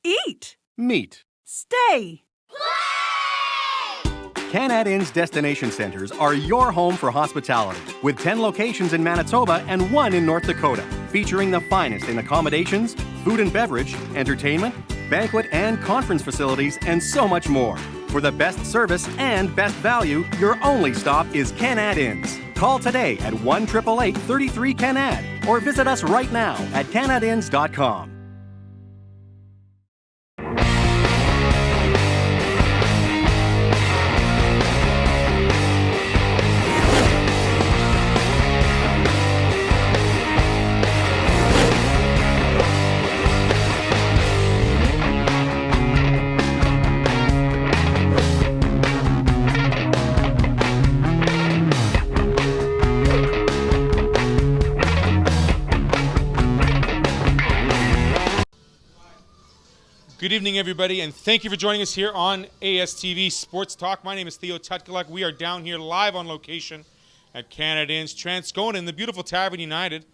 Eat. Meet. Stay. Canad Inn's destination centers are your home for hospitality, with 10 locations in Manitoba and 1 in North Dakota, featuring the finest in accommodations, food and beverage, entertainment, banquet and conference facilities, and so much more. For the best service and best value, your only stop is Canad Inns. Call today at 1-888-33-CANAD or visit us right now at canadinns.com. Good evening, everybody, and thank you for joining us here on ASTV Sports Talk. My name is Theo Tutkaluk. We are down here live on location at Canad Inn's Transcona in the beautiful Tavern United.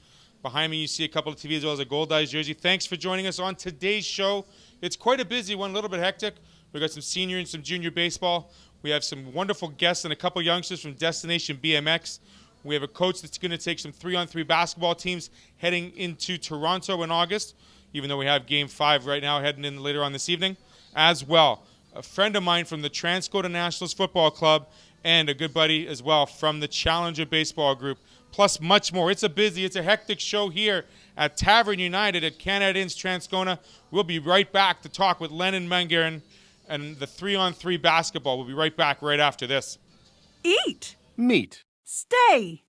Behind me, you see a couple of TVs as well as a Gold Eyes jersey. Thanks for joining us on today's show. It's quite a busy one, a little bit hectic. We've got some senior and some junior baseball. We have some wonderful guests and a couple youngsters from Destination BMX. We have a coach that's going to take some 3-on-3 basketball teams heading into Toronto in August, even though we have Game 5 right now heading in later on this evening as well. A friend of mine from the Transcona Nationals Football Club and a good buddy as well from the Challenger Baseball Group, plus much more. It's a hectic show here at Tavern United at Canad Inn's Transcona. We'll be right back to talk with Lennon Mangaran and the 3-on-3 basketball. We'll be right back right after this. Eat. Meet. Stay.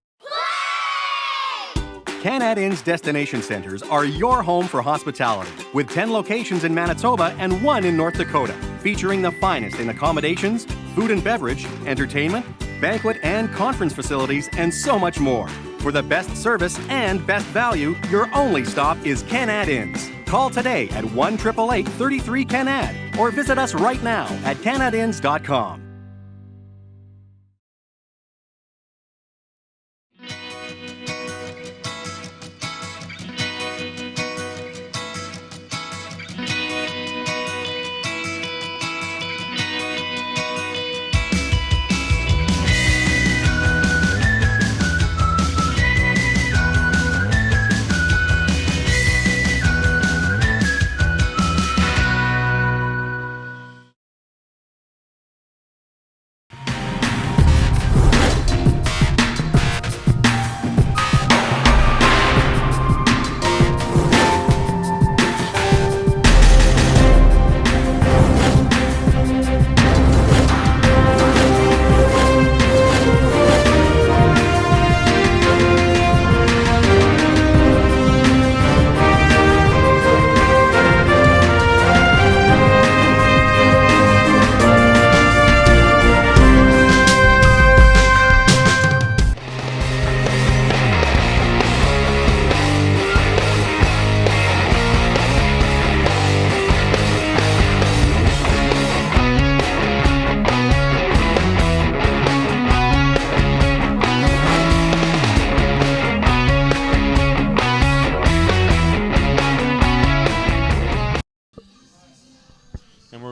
Canad Inn's destination centers are your home for hospitality, with 10 locations in Manitoba and 1 in North Dakota, featuring the finest in accommodations, food and beverage, entertainment, banquet and conference facilities, and so much more. For the best service and best value, your only stop is Canad Inns. Call today at 1-888-33-CANAD or visit us right now at canadinns.com.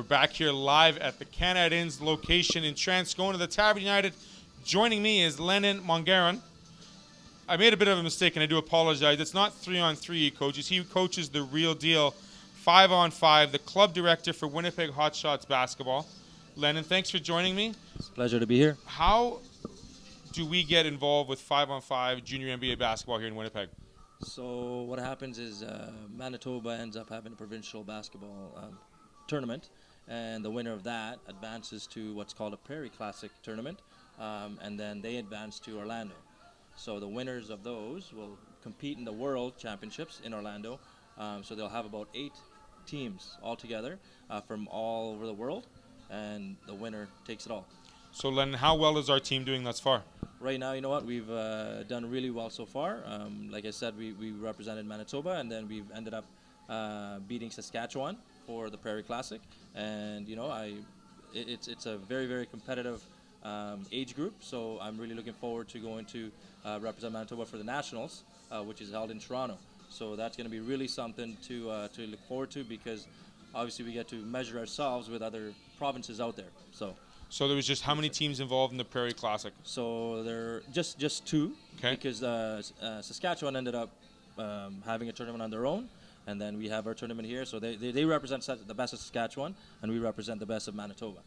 Back here live at the Canad Inn's location in Transcona, the Tavern United. Joining me is Lennon Mangaran. I made a bit of a mistake, and I do apologize. It's not 3-on-3 he coaches. He coaches the real deal 5-on-5, the club director for Winnipeg Hotshots basketball. Lennon, thanks for joining me. It's a pleasure to be here. How do we get involved with 5-on-5 junior NBA basketball here in Winnipeg? So what happens is Manitoba ends up having a provincial basketball tournament, and the winner of that advances to what's called a Prairie Classic tournament, and then they advance to Orlando. So the winners of those will compete in the World Championships in Orlando. So they'll have about 8 teams altogether from all over the world, and the winner takes it all. So Len, how well is our team doing thus far? Right now, you know what, we've done really well so far. Like I said, we represented Manitoba, and then we've ended up beating Saskatchewan for the Prairie Classic, and you know, it's a very, very competitive age group. So I'm really looking forward to going to represent Manitoba for the Nationals, which is held in Toronto. So that's going to be really something to look forward to, because obviously we get to measure ourselves with other provinces out there. So there was just how many teams involved in the Prairie Classic? So there just two, Okay. because Saskatchewan ended up having a tournament on their own, and then we have our tournament here. So they represent the best of Saskatchewan, and we represent the best of Manitoba.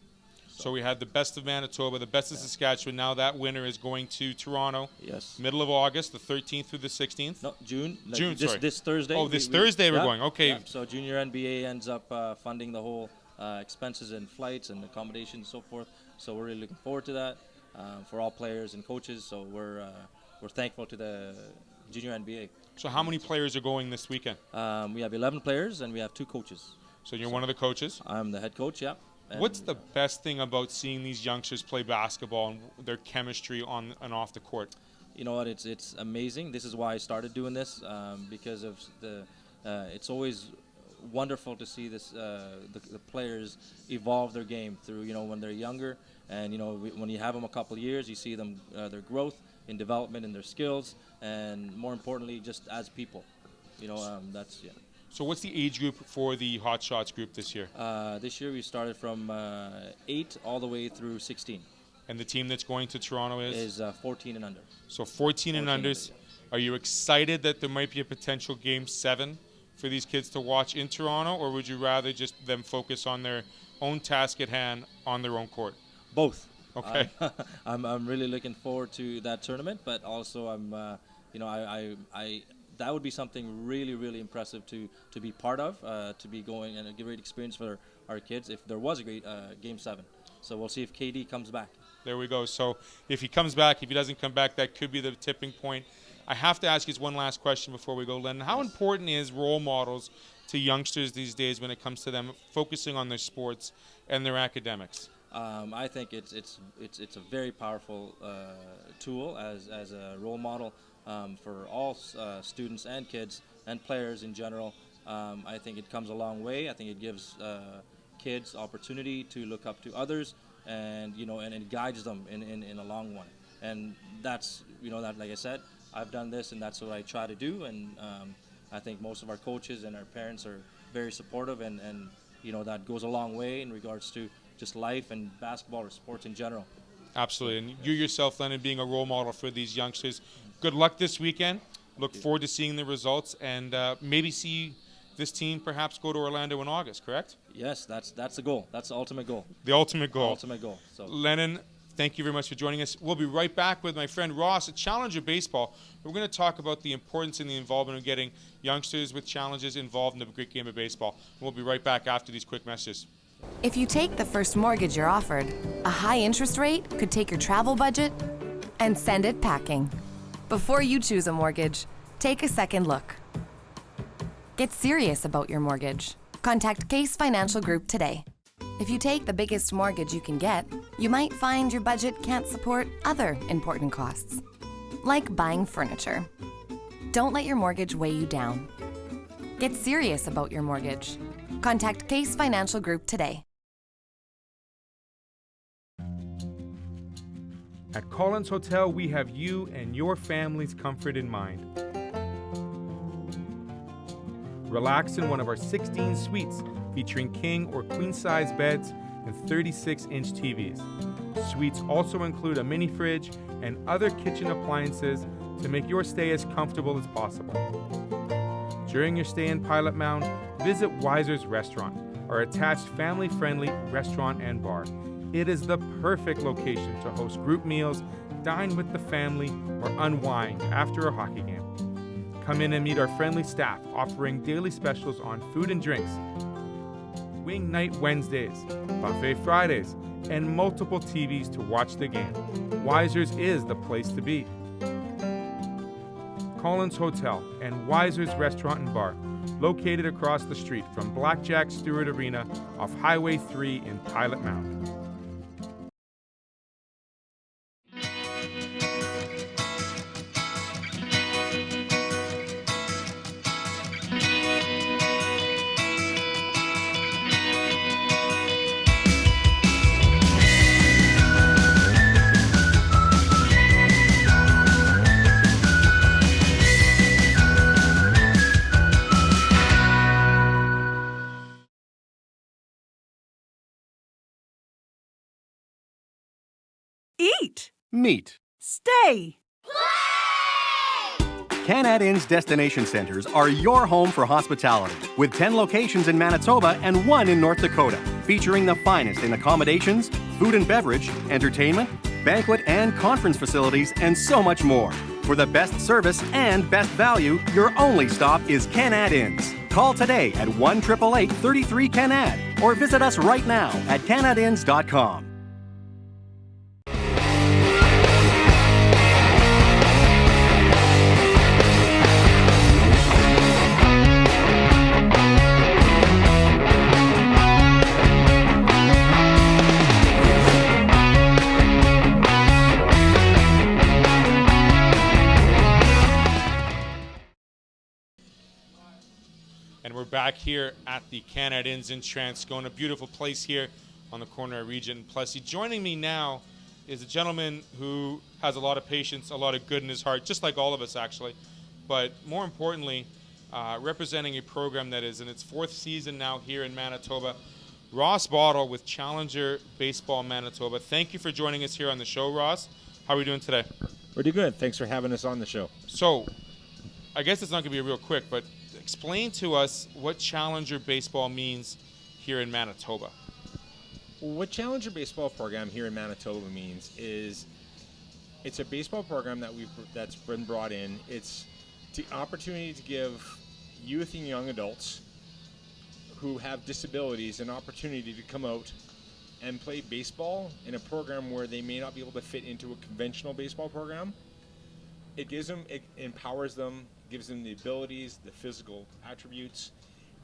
So we had the best of Manitoba, the best of Saskatchewan. Now that winner is going to Toronto. Yes. Middle of August, the 13th through the 16th. No, June. Sorry. This Thursday. Oh, this Thursday we're going. Okay. Yeah. So Junior NBA ends up funding the whole expenses and flights and accommodations and so forth. So we're really looking forward to that for all players and coaches. So we're thankful to the Junior NBA. So how many players are going this weekend? We have 11 players and we have 2 coaches. So you're one of the coaches? I'm the head coach, yeah. And What's the best thing about seeing these youngsters play basketball and their chemistry on and off the court? You know what? It's amazing. This is why I started doing this, because of it's always wonderful to see this the players evolve their game through when they're younger, and when you have them a couple of years, you see them their growth in development in their skills, and more importantly, just as people. That's yeah. So what's the age group for the Hot Shots group this year? This year we started from 8 all the way through 16. And the team that's going to Toronto Is 14 and under. So 14 and unders. Yeah. Are you excited that there might be a potential Game 7 for these kids to watch in Toronto, or would you rather just them focus on their own task at hand on their own court? Both. Okay. I'm really looking forward to that tournament, but also I'm I that would be something really, really impressive to be part of, to be going, and a great experience for our kids if there was a great Game 7. So we'll see if KD comes back. There we go. So if he comes back, if he doesn't come back, that could be the tipping point. I have to ask you one last question before we go, Len. How important is role models to youngsters these days when it comes to them focusing on their sports and their academics? I think it's a very powerful tool as a role model for all students and kids and players in general. I think it comes a long way. I think it gives kids opportunity to look up to others, and and it guides them in a long one. And that's that, like I said, I've done this, and that's what I try to do. And I think most of our coaches and our parents are very supportive, and that goes a long way in regards to just life and basketball or sports in general. Absolutely. And you yourself, Lennon, being a role model for these youngsters. Good luck this weekend. Look forward to seeing the results, and maybe see this team perhaps go to Orlando in August, correct? Yes, that's the goal. That's the ultimate goal. The ultimate goal. Ultimate goal. So, Lennon, thank you very much for joining us. We'll be right back with my friend Ross at Challenger Baseball. We're going to talk about the importance and the involvement of getting youngsters with challenges involved in the great game of baseball. We'll be right back after these quick messages. If you take the first mortgage you're offered, a high interest rate could take your travel budget and send it packing. Before you choose a mortgage, take a second look. Get serious about your mortgage. Contact Case Financial Group today. If you take the biggest mortgage you can get, you might find your budget can't support other important costs, like buying furniture. Don't let your mortgage weigh you down. Get serious about your mortgage. Contact Case Financial Group today. At Collins Hotel, we have you and your family's comfort in mind. Relax in one of our 16 suites featuring king or queen-size beds and 36-inch TVs. Suites also include a mini fridge and other kitchen appliances to make your stay as comfortable as possible. During your stay in Pilot Mound, visit Weiser's Restaurant, our attached family-friendly restaurant and bar. It is the perfect location to host group meals, dine with the family, or unwind after a hockey game. Come in and meet our friendly staff offering daily specials on food and drinks, Wing Night Wednesdays, Buffet Fridays, and multiple TVs to watch the game. Weiser's is the place to be. Collins Hotel and Weiser's Restaurant and Bar, located across the street from Blackjack Stewart Arena off Highway 3 in Pilot Mound. Eat. Meet. Stay. Canad Inn's destination centers are your home for hospitality, with 10 locations in Manitoba and 1 in North Dakota, featuring the finest in accommodations, food and beverage, entertainment, banquet and conference facilities, and so much more. For the best service and best value, your only stop is Canad Inns. Call today at 1-888-33-CANAD or visit us right now at canadinns.com. And we're back here at the Canad Inns in Transcona. Beautiful place here on the corner of Regent and Plessy. Joining me now is a gentleman who has a lot of patience, a lot of good in his heart, just like all of us actually. But more importantly, representing a program that is in its 4th season now here in Manitoba. Ross Bottle with Challenger Baseball Manitoba. Thank you for joining us here on the show, Ross. How are we doing today? Pretty good. Thanks for having us on the show. So, I guess it's not going to be real quick, but explain to us what Challenger Baseball means here in Manitoba. What Challenger Baseball program here in Manitoba means is it's a baseball program that's been brought in. It's the opportunity to give youth and young adults who have disabilities an opportunity to come out and play baseball in a program where they may not be able to fit into a conventional baseball program. It empowers them, gives them the abilities, the physical attributes.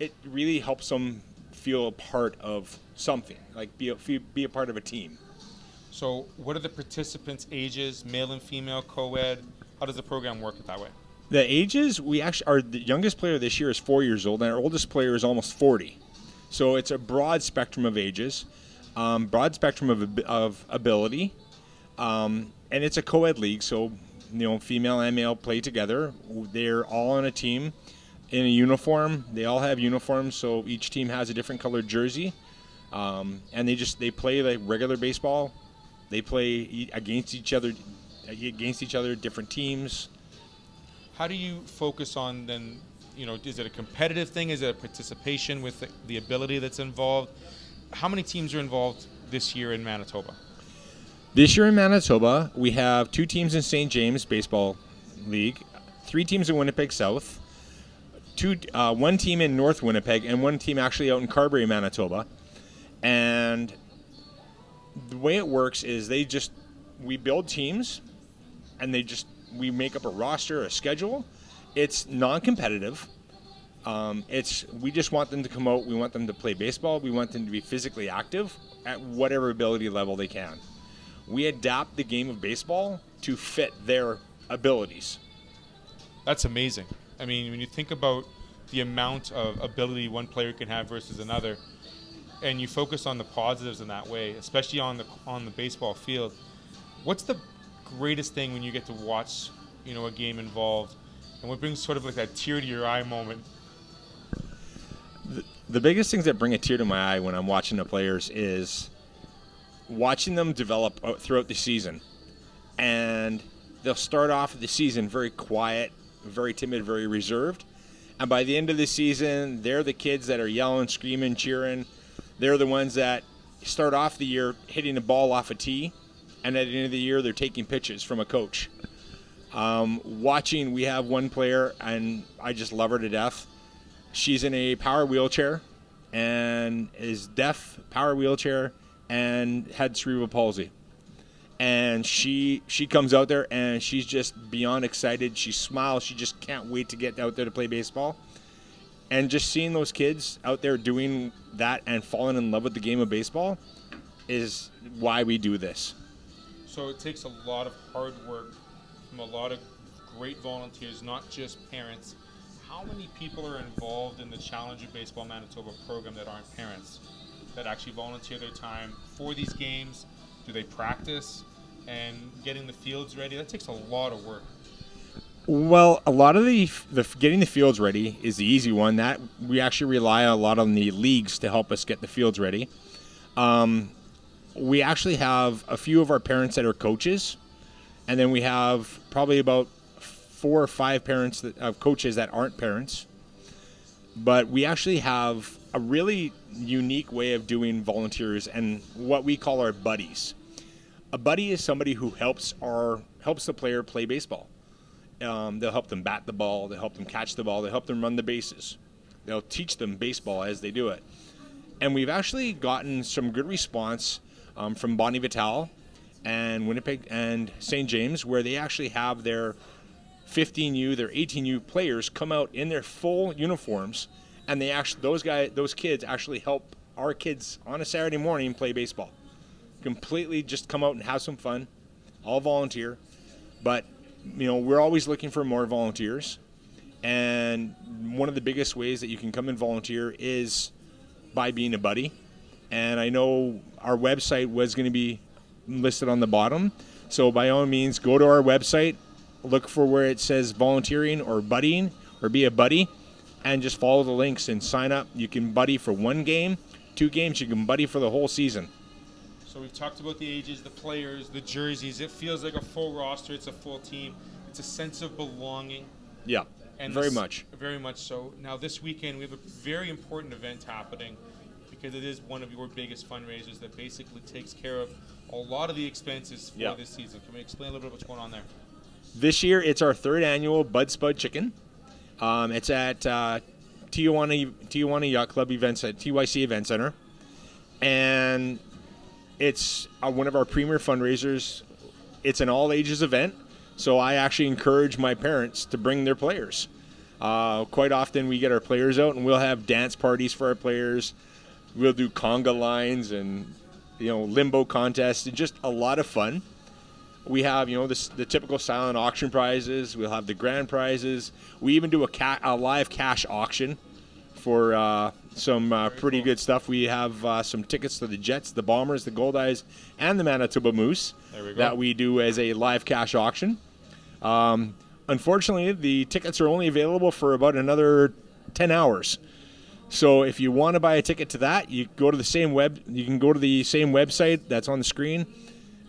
It really helps them feel a part of something, like be a part of a team. So what are the participants' ages, male and female, co-ed? How does the program work that way? The ages, the youngest player this year is 4 years old, and our oldest player is almost 40. So it's a broad spectrum of ages, broad spectrum of ability, and it's a co-ed league, so female and male play together. They're all on a team in a uniform. They all have uniforms, so each team has a different colored jersey, and they play like regular baseball. They play against each other, different teams. How do you focus on then? Is it a competitive thing? Is it a participation with the ability that's involved? How many teams are involved this year in Manitoba? This year in Manitoba, we have 2 teams in St. James Baseball League, 3 teams in Winnipeg South, 1 team in North Winnipeg, and 1 team actually out in Carberry, Manitoba. And the way it works is we build teams, and we make up a roster, a schedule. It's non-competitive. We just want them to come out. We want them to play baseball. We want them to be physically active at whatever ability level they can. We adapt the game of baseball to fit their abilities. That's amazing. I mean, when you think about the amount of ability one player can have versus another, and you focus on the positives in that way, especially on the baseball field, what's the greatest thing when you get to watch, a game involved, and what brings sort of like that tear to your eye moment? The biggest things that bring a tear to my eye when I'm watching the players is watching them develop throughout the season. And they'll start off the season very quiet, very timid, very reserved. And by the end of the season, they're the kids that are yelling, screaming, cheering. They're the ones that start off the year hitting the ball off a tee. And at the end of the year, they're taking pitches from a coach. We have one player, and I just love her to death. She's in a power wheelchair and is deaf, power wheelchair, and had cerebral palsy. And she comes out there, and she's just beyond excited. She smiles. She just can't wait to get out there to play baseball. And just seeing those kids out there doing that and falling in love with the game of baseball is why we do this. So it takes a lot of hard work from a lot of great volunteers, not just parents. How many people are involved in the Challenger Baseball Manitoba program that aren't parents, that actually volunteer their time for these games? Do they practice and getting the fields ready? That takes a lot of work. Well, a lot of the getting the fields ready is the easy one. That we actually rely a lot on the leagues to help us get the fields ready. we actually have a few of our parents that are coaches, and then we have probably about 4 or 5 parents of coaches that aren't parents. But we actually have a really unique way of doing volunteers and what we call our buddies. A buddy is somebody who helps the player play baseball. They'll help them bat the ball, they'll help them catch the ball, they'll help them run the bases. They'll teach them baseball as they do it. And we've actually gotten some good response from Bonnie Vital and Winnipeg and St. James, where they actually have their 15U, their 18U players come out in their full uniforms, and those kids actually help our kids on a Saturday morning play baseball. Completely just come out and have some fun, all volunteer. But we're always looking for more volunteers, and one of the biggest ways that you can come and volunteer is by being a buddy. And I know our website was going to be listed on the bottom, so by all means go to our website, look for where it says volunteering or buddying or be a buddy, and just follow the links and sign up. You can buddy for 1 game, 2 games, you can buddy for the whole season. So we've talked about the ages, the players, the jerseys. It feels like a full roster. It's a full team. It's a sense of belonging. Yeah, and very much. Very much so. Now this weekend we have a very important event happening because it is one of your biggest fundraisers that basically takes care of a lot of the expenses for this season. Can we explain a little bit what's going on there? This year it's our 3rd annual Bud Spud Chicken. It's at Tijuana Yacht Club events at TYC Event Center. And it's one of our premier fundraisers. It's an all-ages event, so I actually encourage my parents to bring their players. Quite often we get our players out, and we'll have dance parties for our players. We'll do conga lines and limbo contests, and just a lot of fun. We have the typical silent auction prizes. We'll have the grand prizes. We even do a live cash auction for some pretty cool. good stuff. We have some tickets to the Jets, the Bombers, the Goldeyes, and the Manitoba Moose that we do as a live cash auction. Unfortunately, the tickets are only available for about another 10 hours. So if you want to buy a ticket to that, you can go to the same website that's on the screen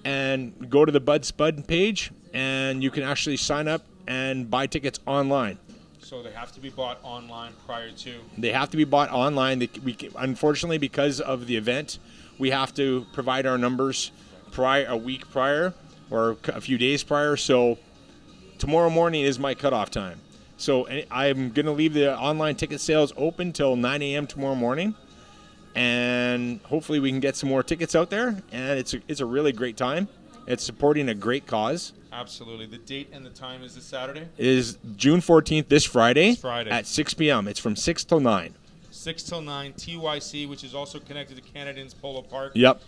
and go to the Bud Spud page, and you can actually sign up and buy tickets online. So they have to be bought online prior to? They have to be bought online. Unfortunately, because of the event, we have to provide our numbers a week prior or a few days prior. So tomorrow morning is my cutoff time. So I'm going to leave the online ticket sales open till 9 a.m. tomorrow morning. And hopefully we can get some more tickets out there. And it's a really great time. It's supporting a great cause. Absolutely. The date and the time is this Saturday? It is June 14th, this Friday. Friday. At 6 p.m. It's from 6 till 9. 6 till 9, TYC, which is also connected to Canadians Polo Park. Yep.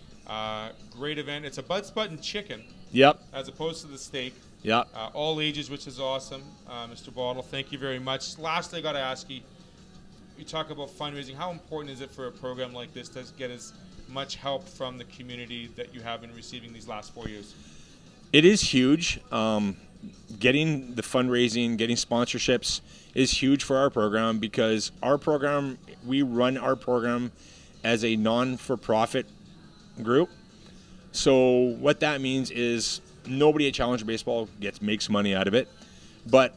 Great event. It's a Bud Spud and chicken. Yep. As opposed to the steak. Yep. All ages, which is awesome. Mr. Bottle, thank you very much. Lastly, I got to ask you, you talk about fundraising. How important is it for a program like this to get as much help from the community that you have been receiving these last 4 years? It is huge. Getting the fundraising, getting sponsorships is huge for our program, because we run our program as a non-for-profit group. So what that means is nobody at Challenger Baseball makes money out of it. But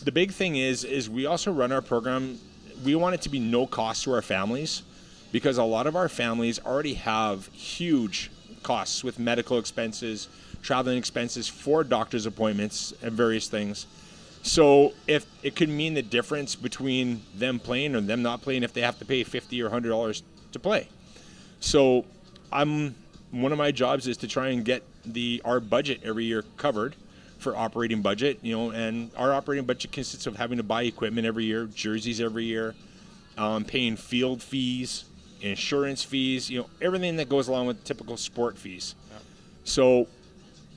the big thing is we also run our program. We want it to be no cost to our families, because a lot of our families already have huge costs with medical expenses, traveling expenses for doctor's appointments and various things. So if it could mean the difference between them playing or them not playing if they have to pay $50 or $100 to play. So one of my jobs is to try and get our budget every year covered for operating budget, and our operating budget consists of having to buy equipment every year, jerseys every year, paying field fees, insurance fees, everything that goes along with typical sport fees. Yep. So,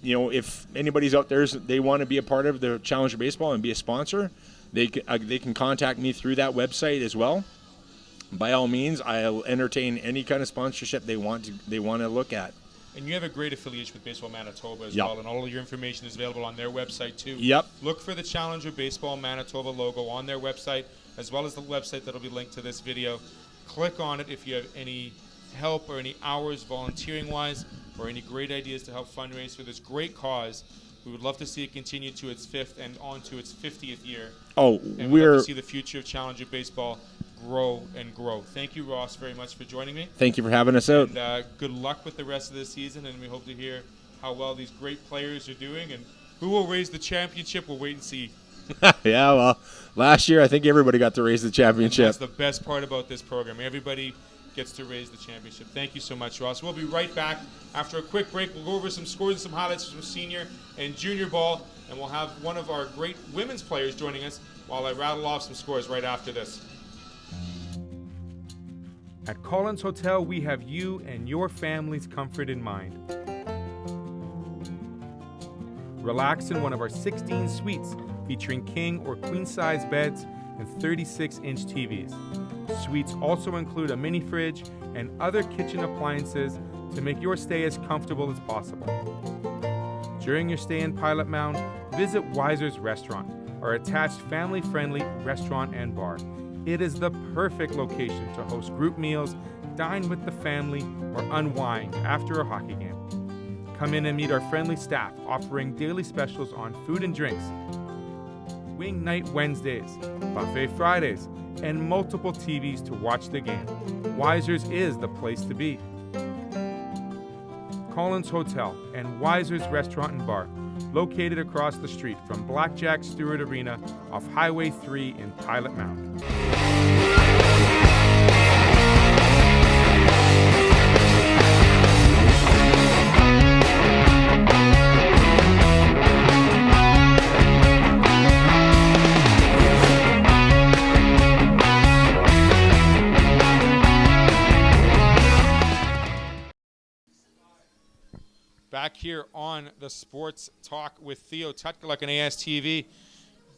if anybody's out there, they want to be a part of the Challenger Baseball and be a sponsor, they can contact me through that website as well. By all means, I'll entertain any kind of sponsorship they want to look at. And you have a great affiliation with Baseball Manitoba as Yep. well, and all of your information is available on their website too. Yep. Look for the Challenger Baseball Manitoba logo on their website, as well as the website that will be linked to this video. Click on it if you have any help or any hours volunteering-wise or any great ideas to help fundraise for this great cause, we would love to see it continue to its 5th and on to its 50th year. Oh, And we'd love to see the future of Challenger Baseball grow and grow. Thank you, Ross, very much for joining me. Thank you for having us out. And good luck with the rest of the season, and we hope to hear how well these great players are doing. And who will raise the championship, we'll wait and see. Yeah, well, last year I think everybody got to raise the championship. And that's the best part about this program. Everybody gets to raise the championship. Thank you so much, Ross. We'll be right back after a quick break. We'll go over some scores and some highlights from senior and junior ball, and we'll have one of our great women's players joining us while I rattle off some scores right after this. At Collins Hotel, we have you and your family's comfort in mind. Relax in one of our 16 suites featuring king or queen size beds and 36-inch TVs. Suites also include a mini fridge and other kitchen appliances to make your stay as comfortable as possible. During your stay in Pilot Mound, visit Weiser's Restaurant, our attached family-friendly restaurant and bar. It is the perfect location to host group meals, dine with the family, or unwind after a hockey game. Come in and meet our friendly staff offering daily specials on food and drinks, Wing Night Wednesdays, Buffet Fridays, and multiple TVs to watch the game. Weiser's is the place to be. Collins Hotel and Weiser's Restaurant and Bar, located across the street from Blackjack Stewart Arena off Highway 3 in Pilot Mound. Back here on the Sports Talk with Theo Tutkaluk and ASTV.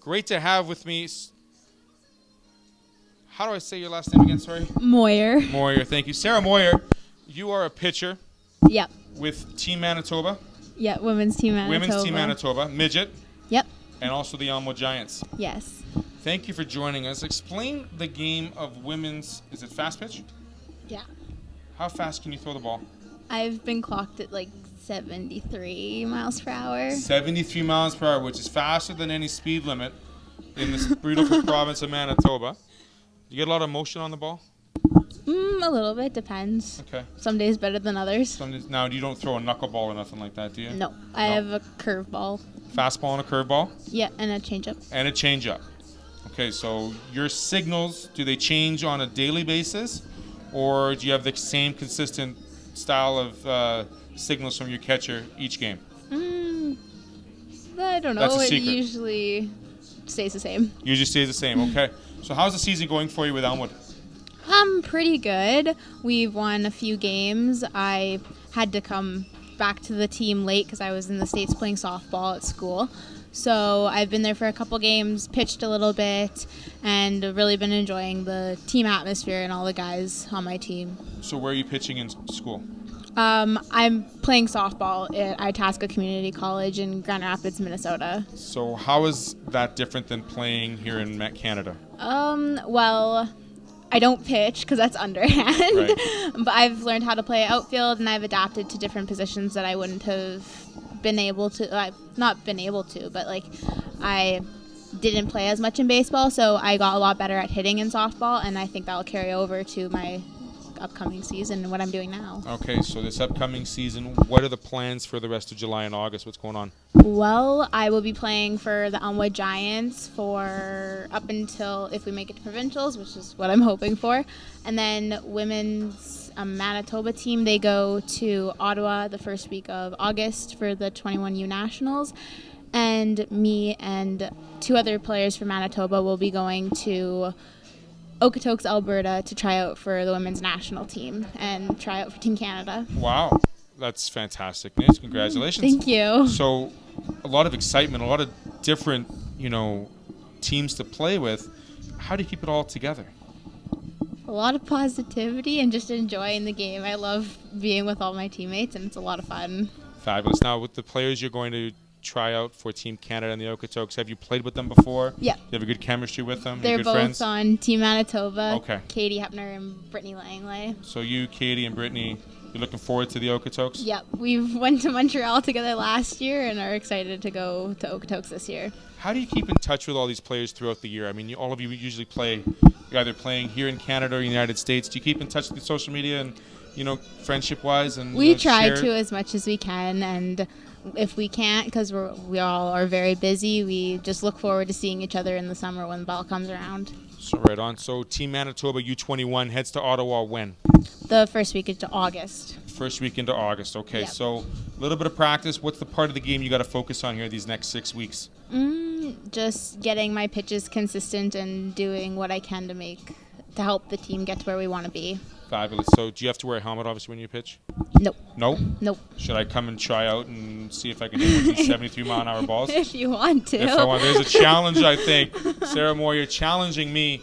Great to have with me. How do I say your last name again? Sorry. Moyer. Moyer, thank you. Sarah Moyer, you are a pitcher. Yep. With Team Manitoba. Yeah, Women's Team Manitoba. Women's Team Manitoba, midget. Yep. And also the Elmwood Giants. Yes. Thank you for joining us. Explain the game of women's, is it fast pitch? Yeah. How fast can you throw the ball? I've been clocked at like 73 miles per hour. 73 miles per hour, which is faster than any speed limit in this beautiful province of Manitoba. You get a lot of motion on the ball? A little bit, depends. Okay. Some days better than others. Now, you don't throw a knuckleball or nothing like that, do you? No, I have a curveball. Fastball and a curveball? Yeah, and a changeup. And a changeup. Okay, so your signals, do they change on a daily basis? Or do you have the same consistent style of signals from your catcher each game? I don't know. That's a It secret. usually stays the same. Usually stays the same, okay. So how's the season going for you with Elmwood? Pretty good. We've won a few games. I had to come back to the team late because I was in the States playing softball at school. So I've been there for a couple games, pitched a little bit, and really been enjoying the team atmosphere and all the guys on my team. So where are you pitching in school? I'm playing softball at Itasca Community College in Grand Rapids, Minnesota. So how is that different than playing here in Canada? Well, I don't pitch because that's underhand, Right. But I've learned how to play outfield, and I've adapted to different positions that I wouldn't have been able to. I've not been able to, but like I didn't play as much in baseball, so I got a lot better at hitting in softball, and I think that'll carry over to my upcoming season and what I'm doing now. Okay, so this upcoming season, what are the plans for the rest of July and August? What's going on? Well, I will be playing for the Elmwood Giants for up until if we make it to provincials, which is what I'm hoping for. And then women's Manitoba team, they go to Ottawa the first week of August for the 21U Nationals. And me and two other players from Manitoba will be going to Okotoks, Alberta to try out for the women's national team and try out for Team Canada. Wow, that's fantastic news. Congratulations. Thank you. So a lot of excitement, a lot of different, teams to play with. How do you keep it all together? A lot of positivity and just enjoying the game. I love being with all my teammates, and it's a lot of fun. Fabulous. Now, with the players you're going to try out for Team Canada and the Okotoks. Have you played with them before? Yeah. You have a good chemistry with them? They're You're good both friends? on Team Manitoba. Okay. Katie Hepner and Brittany Langley. So you, Katie, and Brittany, you're looking forward to the Okotoks? Yep. We went to Montreal together last year and are excited to go to Okotoks this year. How do you keep in touch with all these players throughout the year? I mean, all of you usually play, you're either playing here in Canada or the United States. Do you keep in touch with social media and, friendship-wise? And We try share? to as much as we can, and if we can't, because we all are very busy, we just look forward to seeing each other in the summer when the ball comes around. So right on. So Team Manitoba U21 heads to Ottawa when? The first week into August. First week into August. Okay, Yep. so a little bit of practice. What's the part of the game you got to focus on here these next 6 weeks? Just getting my pitches consistent and doing what I can to help the team get to where we want to be. Fabulous. So do you have to wear a helmet, obviously, when you pitch? Nope. No? Nope. Should I come and try out and see if I can hit one of these 73-mile-an-hour balls? If you want to. If I want. There's a challenge, I think. Sarah Moore, you're challenging me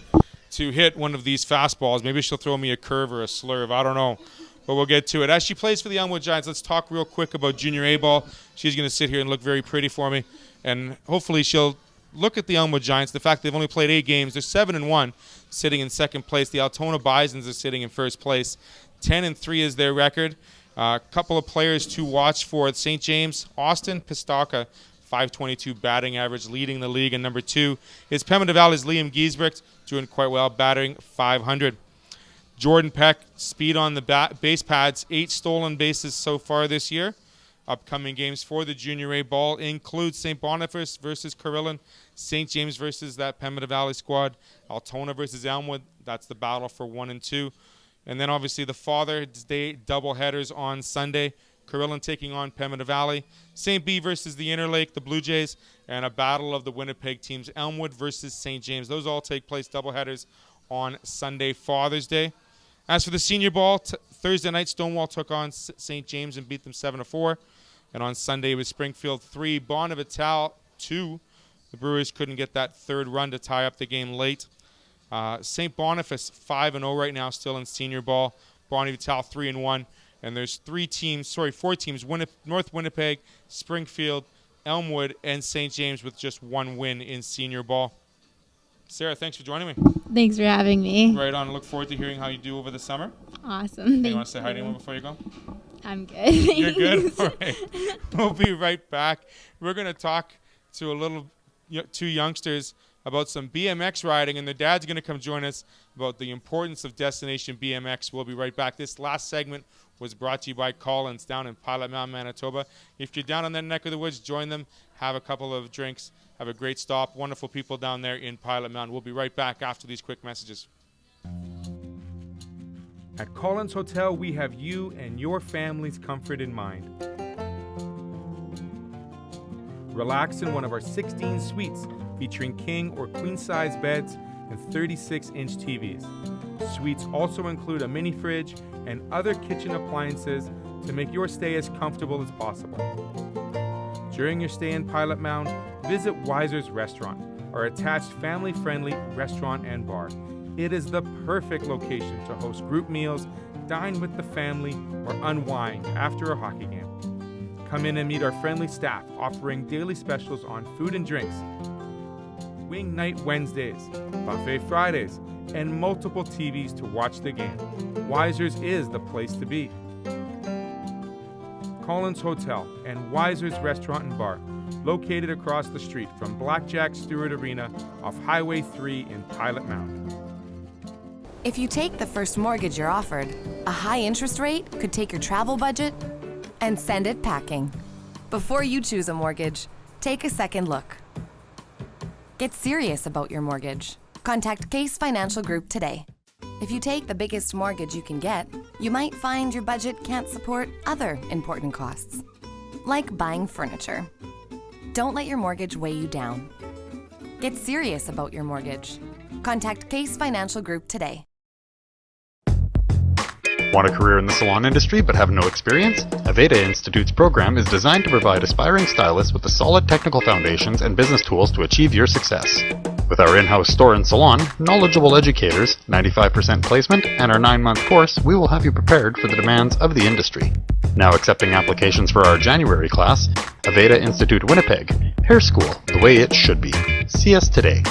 to hit one of these fastballs. Maybe she'll throw me a curve or a slurve. I don't know. But we'll get to it. As she plays for the Elmwood Giants, let's talk real quick about Junior A ball. She's going to sit here and look very pretty for me. And hopefully she'll look at the Elmwood Giants. The fact they've only played 8 games. They're 7-1, sitting in second place. The Altona Bisons are sitting in first place. 10-3 is their record. A couple of players to watch for. St. James, Austin Pistaka, 522 batting average, leading the league. And number 2 is Pemmican Valley's Liam Giesbrecht, doing quite well, batting 500. Jordan Peck, speed on the base pads, 8 stolen bases so far this year. Upcoming games for the Junior A ball include St. Boniface versus Carillon, St. James versus that Pemmican Valley squad, Altona versus Elmwood. That's the battle for 1 and 2. And then obviously the Father's Day doubleheaders on Sunday. Carillon taking on Pemmican Valley, St. B versus the Interlake, the Blue Jays, and a battle of the Winnipeg teams, Elmwood versus St. James. Those all take place doubleheaders on Sunday, Father's Day. As for the senior ball, Thursday night, Stonewall took on St. James and beat them 7-4. And on Sunday, it was Springfield 3, Bonnevital 2. The Brewers couldn't get that third run to tie up the game late. St. Boniface 5-0 right now, still in senior ball. Bonnevital 3-1. And there's 4 teams, North Winnipeg, Springfield, Elmwood, and St. James with just 1 win in senior ball. Sarah, thanks for joining me. Thanks for having me. Right on. Look forward to hearing how you do over the summer. Awesome. You want to say hi to anyone before you go? I'm good. You're good? All right. We'll be right back. We're going to talk to two youngsters about some BMX riding, and their dad's going to come join us about the importance of Destination BMX. We'll be right back. This last segment was brought to you by Collins down in Pilot Mountain, Manitoba. If you're down on that neck of the woods, join them. Have a couple of drinks. Have a great stop. Wonderful people down there in Pilot Mountain. We'll be right back after these quick messages. At Collins Hotel, we have you and your family's comfort in mind. Relax in one of our 16 suites featuring king or queen-size beds and 36-inch TVs. Suites also include a mini fridge and other kitchen appliances to make your stay as comfortable as possible. During your stay in Pilot Mound, visit Weiser's Restaurant, our attached family-friendly restaurant and bar. It is the perfect location to host group meals, dine with the family, or unwind after a hockey game. Come in and meet our friendly staff offering daily specials on food and drinks, Wing Night Wednesdays, Buffet Fridays, and multiple TVs to watch the game. Weiser's is the place to be. Collins Hotel and Weiser's Restaurant and Bar, located across the street from Blackjack Stewart Arena off Highway 3 in Pilot Mound. If you take the first mortgage you're offered, a high interest rate could take your travel budget and send it packing. Before you choose a mortgage, take a second look. Get serious about your mortgage. Contact Case Financial Group today. If you take the biggest mortgage you can get, you might find your budget can't support other important costs, like buying furniture. Don't let your mortgage weigh you down. Get serious about your mortgage. Contact Case Financial Group today. Want a career in the salon industry but have no experience? Aveda Institute's program is designed to provide aspiring stylists with the solid technical foundations and business tools to achieve your success. With our in-house store and salon, knowledgeable educators, 95% placement, and our 9-month course, we will have you prepared for the demands of the industry. Now accepting applications for our January class, Aveda Institute Winnipeg. Hair School, the way it should be. See us today.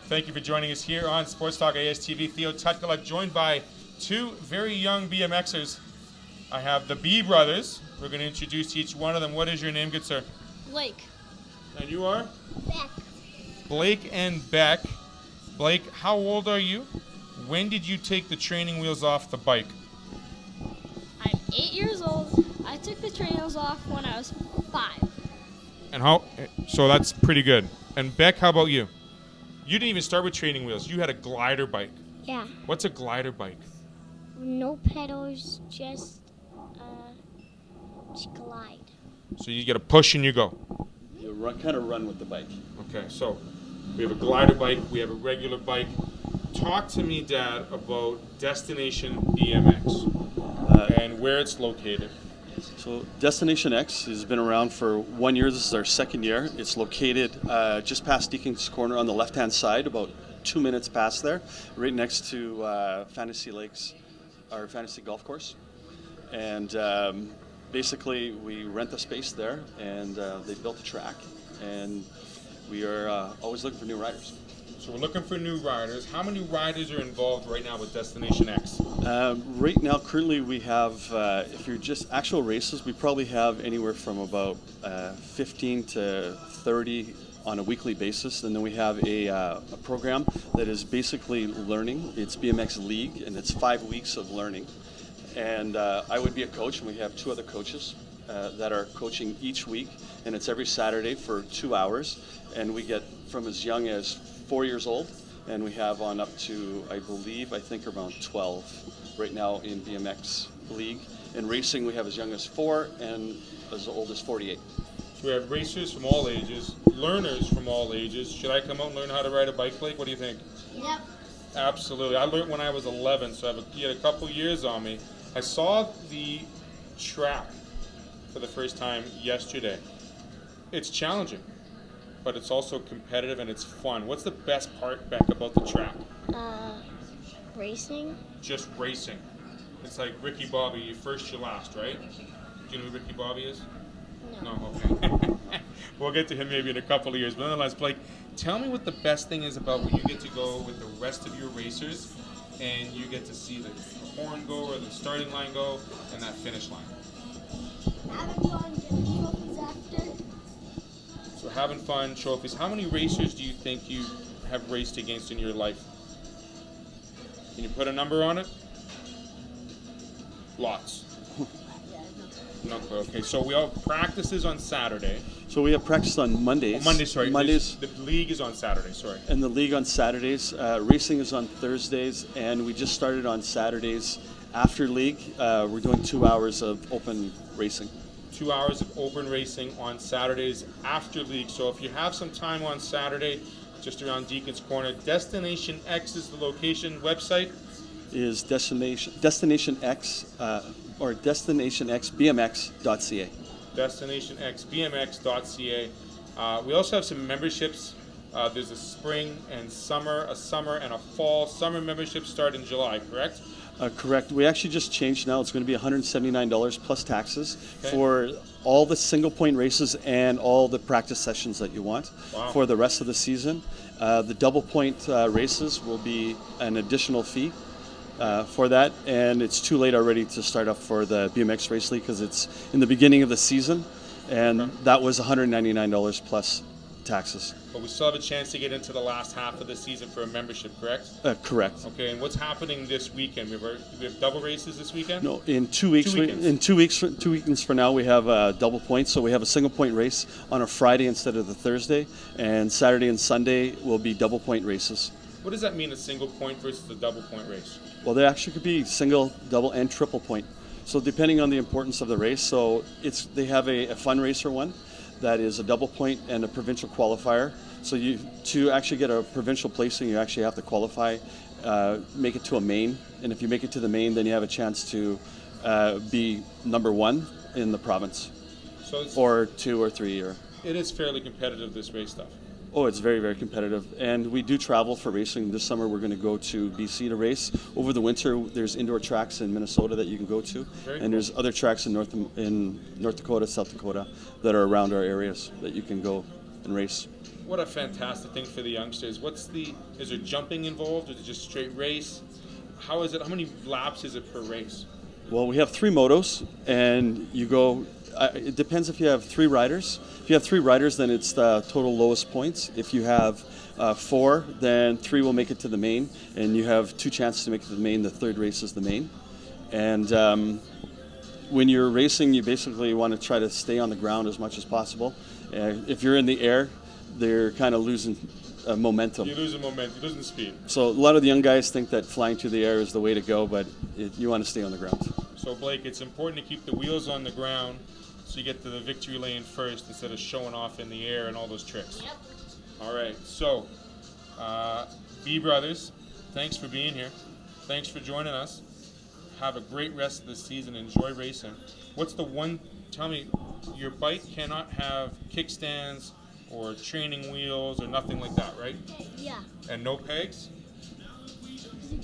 Thank you for joining us here on Sports Talk ASTV. Theo Tutkaluk, joined by two very young BMXers. I have the B brothers. We're going to introduce each one of them. What is your name, good sir? Blake. And you are? Beck. Blake and Beck. Blake, how old are you? When did you take the training wheels off the bike? I'm 8 years old. I took the training wheels off when I was 5. And how? So that's pretty good. And Beck, how about you? You didn't even start with training wheels. You had a glider bike. Yeah. What's a glider bike? No pedals, just glide. So you get a push and you go. You kind of run with the bike. Okay, so we have a glider bike, we have a regular bike. Talk to me, Dad, about Destination BMX and where it's located. So Destination X has been around for 1 year. This is our second year. It's located just past Deacon's Corner on the left-hand side, about 2 minutes past there, right next to Fantasy Lakes, our Fantasy Golf Course. And basically, we rent the space there, and they built a track, and we are always looking for new riders. So we're looking for new riders. How many riders are involved right now with Destination X? Right now, currently, we have, if you're just actual races, we probably have anywhere from about 15 to 30 on a weekly basis. And then we have a program that is basically learning. It's BMX League, and it's 5 weeks of learning. And I would be a coach, and we have 2 other coaches that are coaching each week. And it's every Saturday for 2 hours. And we get from as young as 4 years old, and we have on up to, I think around 12 right now in BMX League. In racing, we have as young as 4 and as old as 48. So we have racers from all ages, learners from all ages. Should I come out and learn how to ride a bike, Blake? What do you think? Yep. Absolutely. I learned when I was 11, so I had a couple years on me. I saw the track for the first time yesterday. It's challenging, but it's also competitive and it's fun. What's the best part, Beck, about the track? Racing. Just racing. It's like Ricky Bobby, you first, you last, right? Do you know who Ricky Bobby is? No, okay. We'll get to him maybe in a couple of years. But nonetheless, Blake, tell me what the best thing is about when you get to go with the rest of your racers and you get to see the horn go or the starting line go and that finish line. Having fun, getting trophies after. So having fun, trophies. How many racers do you think you have raced against in your life? Can you put a number on it? Lots. Not clear. Okay, so we have practices on Saturday. So we have practice on Mondays. Mondays. The league is on Saturday, sorry. And the league on Saturdays. Racing is on Thursdays, and we just started on Saturdays after league. We're doing 2 hours of open racing. 2 hours of open racing on Saturdays after league. So if you have some time on Saturday, just around Deacon's Corner, Destination X is the location. Website is Destination X or DestinationXBMX.ca. DestinationXBMX.ca. We also have some memberships. There's a spring and summer, a summer and a fall. Summer memberships start in July, correct? Correct. We actually just changed now. It's going to be $179 plus taxes Okay. for all the single point races and all the practice sessions that you want for the rest of the season. The double point races will be an additional fee for that, and it's too late already to start up for the BMX Race League because it's in the beginning of the season, and that was $199 plus taxes. But we still have a chance to get into the last half of the season for a membership, correct? Correct. Okay, and what's happening this weekend? We have double races this weekend? No, in 2 weeks. 2 weekends. In 2 weeks, 2 weekends from now, we have double points. So we have a single point race on a Friday instead of the Thursday, and Saturday and Sunday will be double point races. What does that mean, a single point versus a double point race? Well, they actually could be single, double, and triple point. So depending on the importance of the race, so they have a fundraiser one that is a double point and a provincial qualifier. So to actually get a provincial placing, you actually have to qualify make it to a main. And if you make it to the main, then you have a chance to be number 1 in the province, So or 2 or 3. Or it is fairly competitive, this race stuff. oh, it's very, very competitive. And we do travel for racing. This summer we're going to go to BC to race. Over the winter, there's indoor tracks in Minnesota that you can go to. Very and there's other tracks in North Dakota, South Dakota that are around our areas that you can go and race. What a fantastic thing for the youngsters. Is there jumping involved, or is it just straight race? How is it? How many laps is it per race? Well, we have 3 motos, and you go, it depends if you have 3 riders. If you have 3 riders, then it's the total lowest points. If you have 4, then 3 will make it to the main, and you have 2 chances to make it to the main. The third race is the main. And when you're racing, you basically want to try to stay on the ground as much as possible. If you're in the air, they're kind of losing momentum. You're losing momentum, you're losing speed. So a lot of the young guys think that flying through the air is the way to go, but you want to stay on the ground. So Blake, it's important to keep the wheels on the ground so you get to the victory lane first instead of showing off in the air and all those tricks. Yep. All right, so B Brothers, thanks for being here. Thanks for joining us. Have a great rest of the season. Enjoy racing. What's the one, tell me, your bike cannot have kickstands or training wheels or nothing like that, right? Yeah. And no pegs?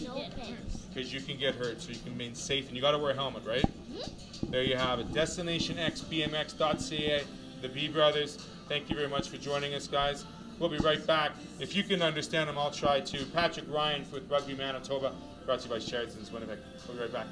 No pegs. Because you can get hurt, so you can remain safe, and you got to wear a helmet, right? Mm-hmm. There you have it. DestinationXBMX.ca, the B Brothers. Thank you very much for joining us, guys. We'll be right back. If you can understand them, I'll try to. Patrick Ryan with Rugby Manitoba, brought to you by Sheraton's Winnipeg. We'll be right back.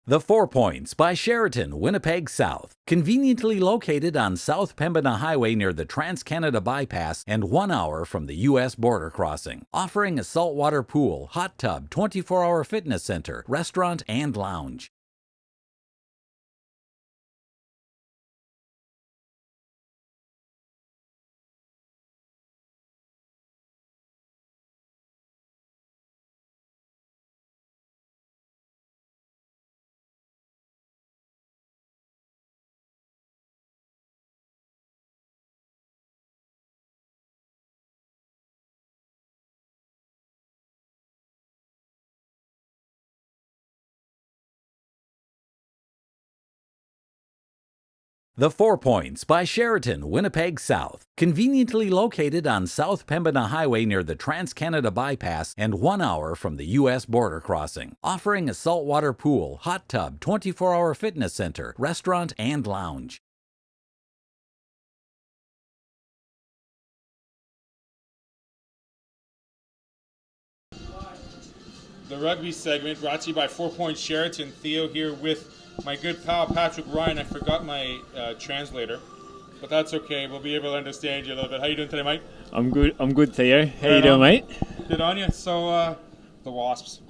The 4 Points by Sheraton, Winnipeg South. Conveniently located on South Pembina Highway near the Transcanada bypass and 1 hour from the U.S. border crossing. Offering a saltwater pool, hot tub, 24-hour fitness center, restaurant, and lounge. The 4 Points by Sheraton, Winnipeg South. Conveniently located on South Pembina Highway near the Transcanada bypass and 1 hour from the U.S. border crossing. Offering a saltwater pool, hot tub, 24-hour fitness center, restaurant, and lounge. The rugby segment brought to you by 4 Point Sheraton. Theo here with my good pal Patrick Ryan. I forgot my translator, but that's okay. We'll be able to understand you a little bit. How you doing today, Mike? I'm good, Theo. How you doing, mate? Good on you. So, the Wasps.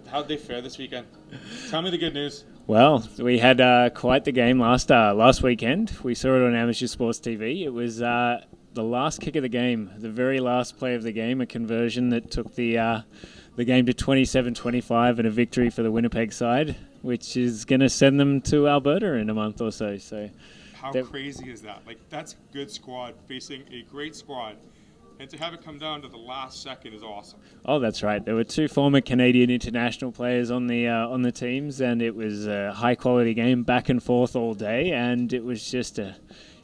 How'd they fare this weekend? Tell me the good news. Well, we had quite the game last weekend. We saw it on Amateur Sports TV. It was the last kick of the game, the very last play of the game, a conversion that took the game to 27-25 and a victory for the Winnipeg side, which is going to send them to Alberta in a month or so. So, how crazy is that? Like, that's a good squad facing a great squad, and to have it come down to the last second is awesome. Oh, that's right. There were 2 former Canadian international players on the teams, and it was a high quality game, back and forth all day, and it was just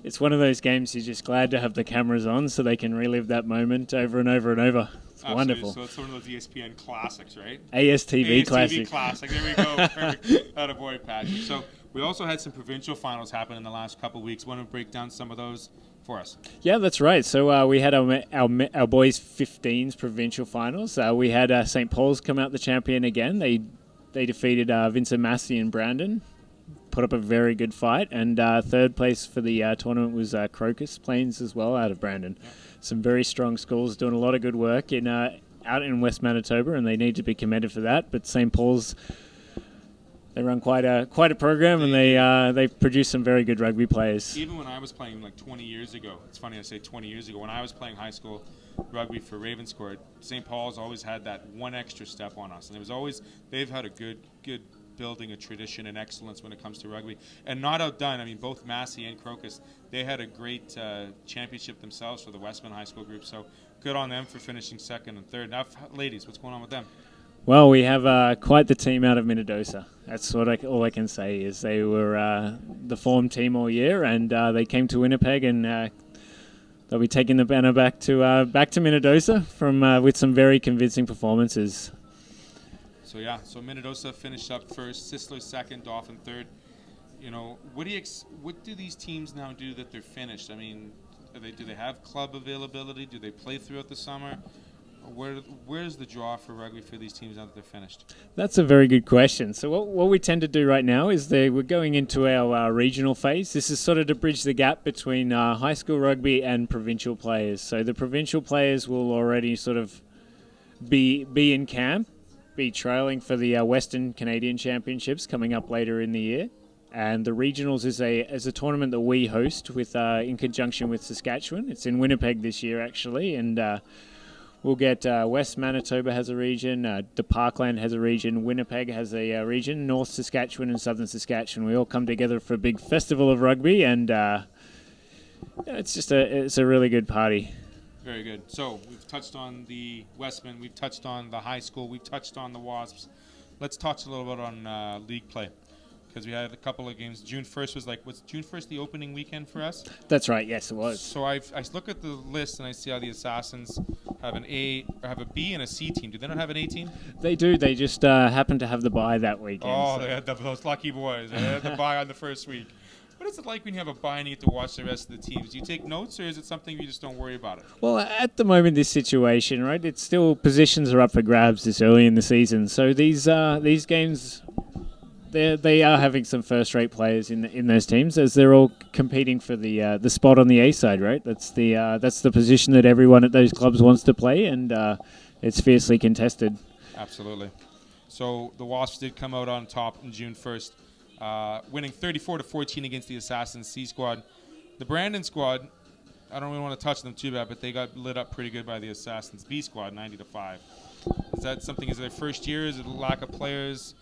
it's one of those games you're just glad to have the cameras on so they can relive that moment over and over and over. It's Absolutely. Wonderful. So it's one of those ESPN classics, right? ASTV classic. There we go. Perfect. Attaboy, Patrick. So we also had some provincial finals happen in the last couple of weeks. Want to break down some of those for us? Yeah, that's right. So we had our boys 15s provincial finals. We had St. Paul's come out the champion again. They defeated Vincent Massey and Brandon. Put up a very good fight, and third place for the tournament was Crocus Plains as well, out of Brandon. Yeah. Some very strong schools doing a lot of good work out in West Manitoba, and they need to be commended for that. But St. Paul's They run quite a program, and they produce some very good rugby players. Even when I was playing like 20 years ago, it's funny I say 20 years ago, when I was playing high school rugby for Ravenscourt, St. Paul's always had that one extra step on us, and it was always, they've had a good building a tradition and excellence when it comes to rugby, and not outdone. I mean, both Massey and Crocus, they had a great championship themselves for the Westman High School group, so good on them for finishing second and third. Now, ladies, what's going on with them? Well, we have quite the team out of Minnedosa. That's all I can say is they were the form team all year, and they came to Winnipeg, and they'll be taking the banner back to Minnedosa from with some very convincing performances. So Minnedosa finished up first, Sisler second, Dauphin third. You know, what do these teams now do that they're finished? I mean, do they have club availability? Do they play throughout the summer? Where's the draw for rugby for these teams now that they're finished? That's a very good question. So what we tend to do right now is we're going into our regional phase. This is sort of to bridge the gap between high school rugby and provincial players. So the provincial players will already sort of be in camp, be trailing for the Western Canadian Championships coming up later in the year. And the regionals is a tournament that we host with in conjunction with Saskatchewan. It's in Winnipeg this year, actually, and we'll get West Manitoba has a region, the Parkland has a region, Winnipeg has a region, North Saskatchewan and Southern Saskatchewan. We all come together for a big festival of rugby, and it's a really good party. Very good. So we've touched on the Westman, we've touched on the high school, we've touched on the Wasps. Let's touch a little bit on league play, because we had a couple of games. June 1st was June 1st the opening weekend for us? That's right, yes it was. So I look at the list and I see how the Assassins have a B and a C team. Do they not have an A team? They do. They just happen to have the bye that weekend. Oh, so. They had those lucky boys. They had the bye on the first week. What is it like when you have a bye and you get to watch the rest of the teams? Do you take notes, or is it something you just don't worry about it? Well, at the moment, this situation, right, it's still positions are up for grabs this early in the season. So these games, they are having some first-rate players in those teams, as they're all competing for the spot on the A side, right? That's the position that everyone at those clubs wants to play, and it's fiercely contested. Absolutely. So the Wasps did come out on top on June 1st. Winning 34-14 against the Assassins C squad. The Brandon squad, I don't really want to touch them too bad, but they got lit up pretty good by the Assassins B squad, 90-5. Is that something? Is it their first year? Is it a lack of players?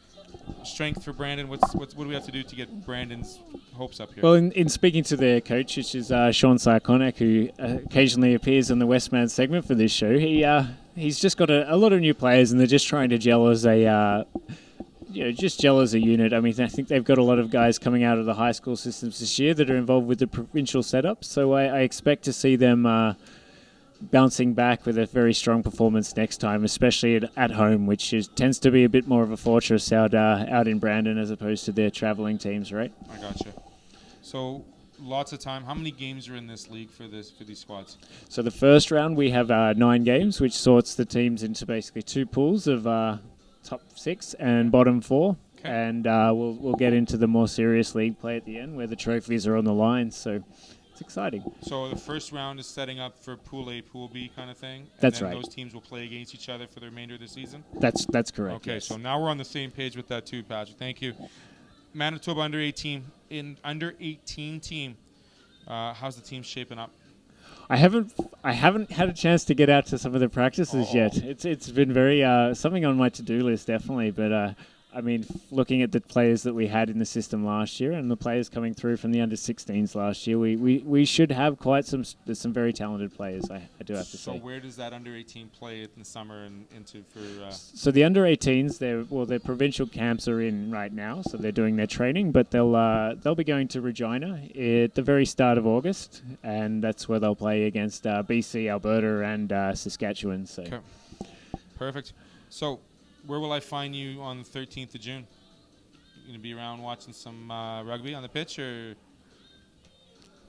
Strength for Brandon? What do we have to do to get Brandon's hopes up here? Well, in speaking to their coach, which is Sean Sarkonek, who occasionally appears on the Westman segment for this show, he's just got a lot of new players, and they're just trying to gel as a unit. I mean, I think they've got a lot of guys coming out of the high school systems this year that are involved with the provincial setup. So I expect to see them bouncing back with a very strong performance next time, especially at home, which tends to be a bit more of a fortress out in Brandon as opposed to their traveling teams, right? I gotcha. So lots of time. How many games are in this league for these squads? So the first round we have 9 games, which sorts the teams into basically 2 pools of top 6 and bottom 4. Okay. And we'll get into the more serious league play at the end, where the trophies are on the line. So it's exciting. So the first round is setting up for Pool A, Pool B kind of thing? That's and then right. Those teams will play against each other for the remainder of the season? That's correct. Okay, yes. so now we're on the same page with that too, Patrick. Thank you. Manitoba under 18 team. How's the team shaping up? I haven't had a chance to get out to some of the practices yet. It's been very something on my to-do list, definitely. But I mean, looking at the players that we had in the system last year and the players coming through from the under-16s last year, we should have quite some very talented players, I do have to say. So where does that under-18 play in the summer and into for... So the under-18s, their provincial camps are in right now, so they're doing their training, but they'll be going to Regina at the very start of August, and that's where they'll play against BC, Alberta, and Saskatchewan. So. Okay. Perfect. So where will I find you on the 13th of June? You going to be around watching some rugby on the pitch, or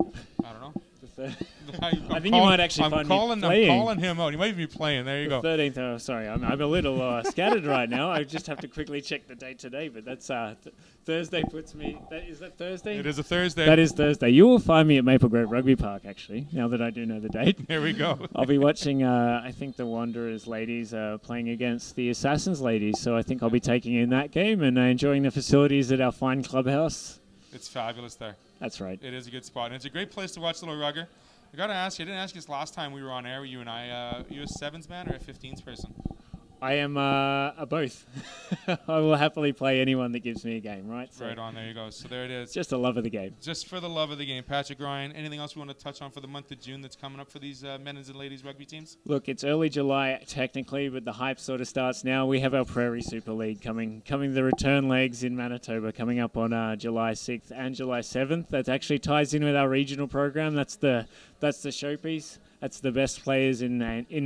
I don't know? The third. I think you might actually find me playing. I'm calling him out. He might even be playing. There you go. 13th. Oh, sorry, I'm a little scattered right now. I just have to quickly check the date today, but that's Thursday puts me. Is that Thursday? It is a Thursday. That is Thursday. You will find me at Maple Grove Rugby Park, actually, now that I do know the date. There we go. I'll be watching, I think the Wanderers ladies are playing against the Assassins ladies, so I think I'll be taking in that game and enjoying the facilities at our fine clubhouse. It's fabulous there. That's right. It is a good spot. And it's a great place to watch Little Rugger. I got to ask you, I didn't ask you this last time we were on air, you and I. You a sevens man or a 15s person? I am a both. I will happily play anyone that gives me a game, right? So right on, there you go. So there it is. Just a love of the game. Just for the love of the game. Patrick Ryan, anything else we want to touch on for the month of June that's coming up for these men's and ladies rugby teams? Look, it's early July technically, but the hype sort of starts now. We have our Prairie Super League coming the return legs in Manitoba coming up on July 6th and July 7th. That actually ties in with our regional program. That's the showpiece. That's the best players in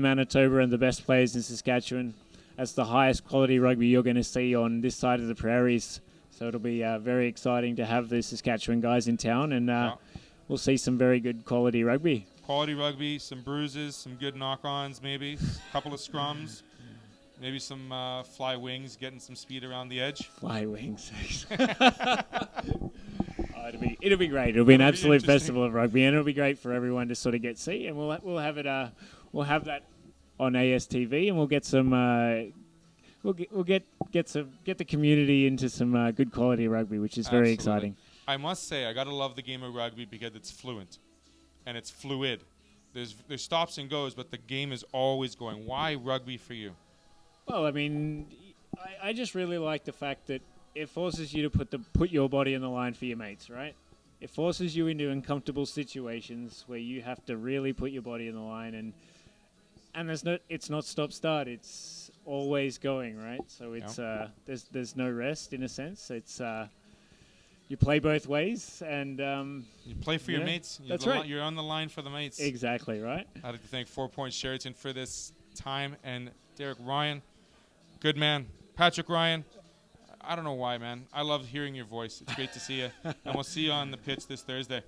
Manitoba and the best players in Saskatchewan. That's the highest quality rugby you're going to see on this side of the prairies. So it'll be very exciting to have the Saskatchewan guys in town, and we'll see some very good quality rugby. Quality rugby, some bruises, some good knock-ons maybe, a couple of scrums, maybe some fly wings, getting some speed around the edge. Fly wings. It'll be great. It'll be an absolute festival of rugby, and it'll be great for everyone to sort of get see. And we'll have it. We'll have that on ASTV, and we'll get some. We'll get the community into some good quality rugby, which is very exciting. I must say, I gotta love the game of rugby because it's fluent, and it's fluid. There's stops and goes, but the game is always going. Why rugby for you? Well, I mean, I just really like the fact that it forces you to put your body on the line for your mates, right? It forces you into uncomfortable situations where you have to really put your body on the line, and it's not stop-start. It's always going, right? So it's there's no rest in a sense. It's you play both ways, and you play for your mates. That's right. You're on the line for the mates. Exactly right. I'd like to thank 4 Point Sheraton for this time, and Derek Ryan, good man. Patrick Ryan, I don't know why, man. I love hearing your voice. It's great to see you, and we'll see you on the pitch this Thursday.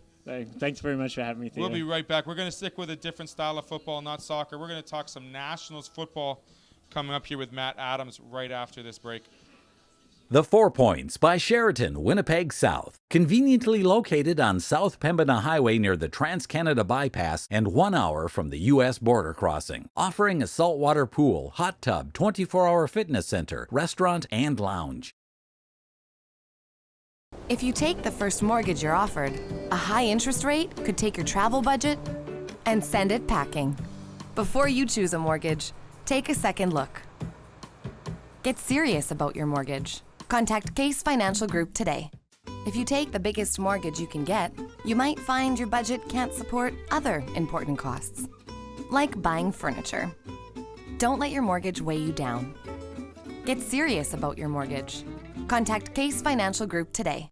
Thanks very much for having me, Theo. We'll be right back. We're going to stick with a different style of football, not soccer. We're going to talk some Nationals football coming up here with Matt Adams right after this break. The 4 Points by Sheraton, Winnipeg South. Conveniently located on South Pembina Highway near the Transcanada Bypass and 1 hour from the U.S. border crossing. Offering a saltwater pool, hot tub, 24-hour fitness center, restaurant, and lounge. If you take the first mortgage you're offered, a high interest rate could take your travel budget and send it packing. Before you choose a mortgage, take a second look. Get serious about your mortgage. Contact Case Financial Group today. If you take the biggest mortgage you can get, you might find your budget can't support other important costs, like buying furniture. Don't let your mortgage weigh you down. Get serious about your mortgage. Contact Case Financial Group today.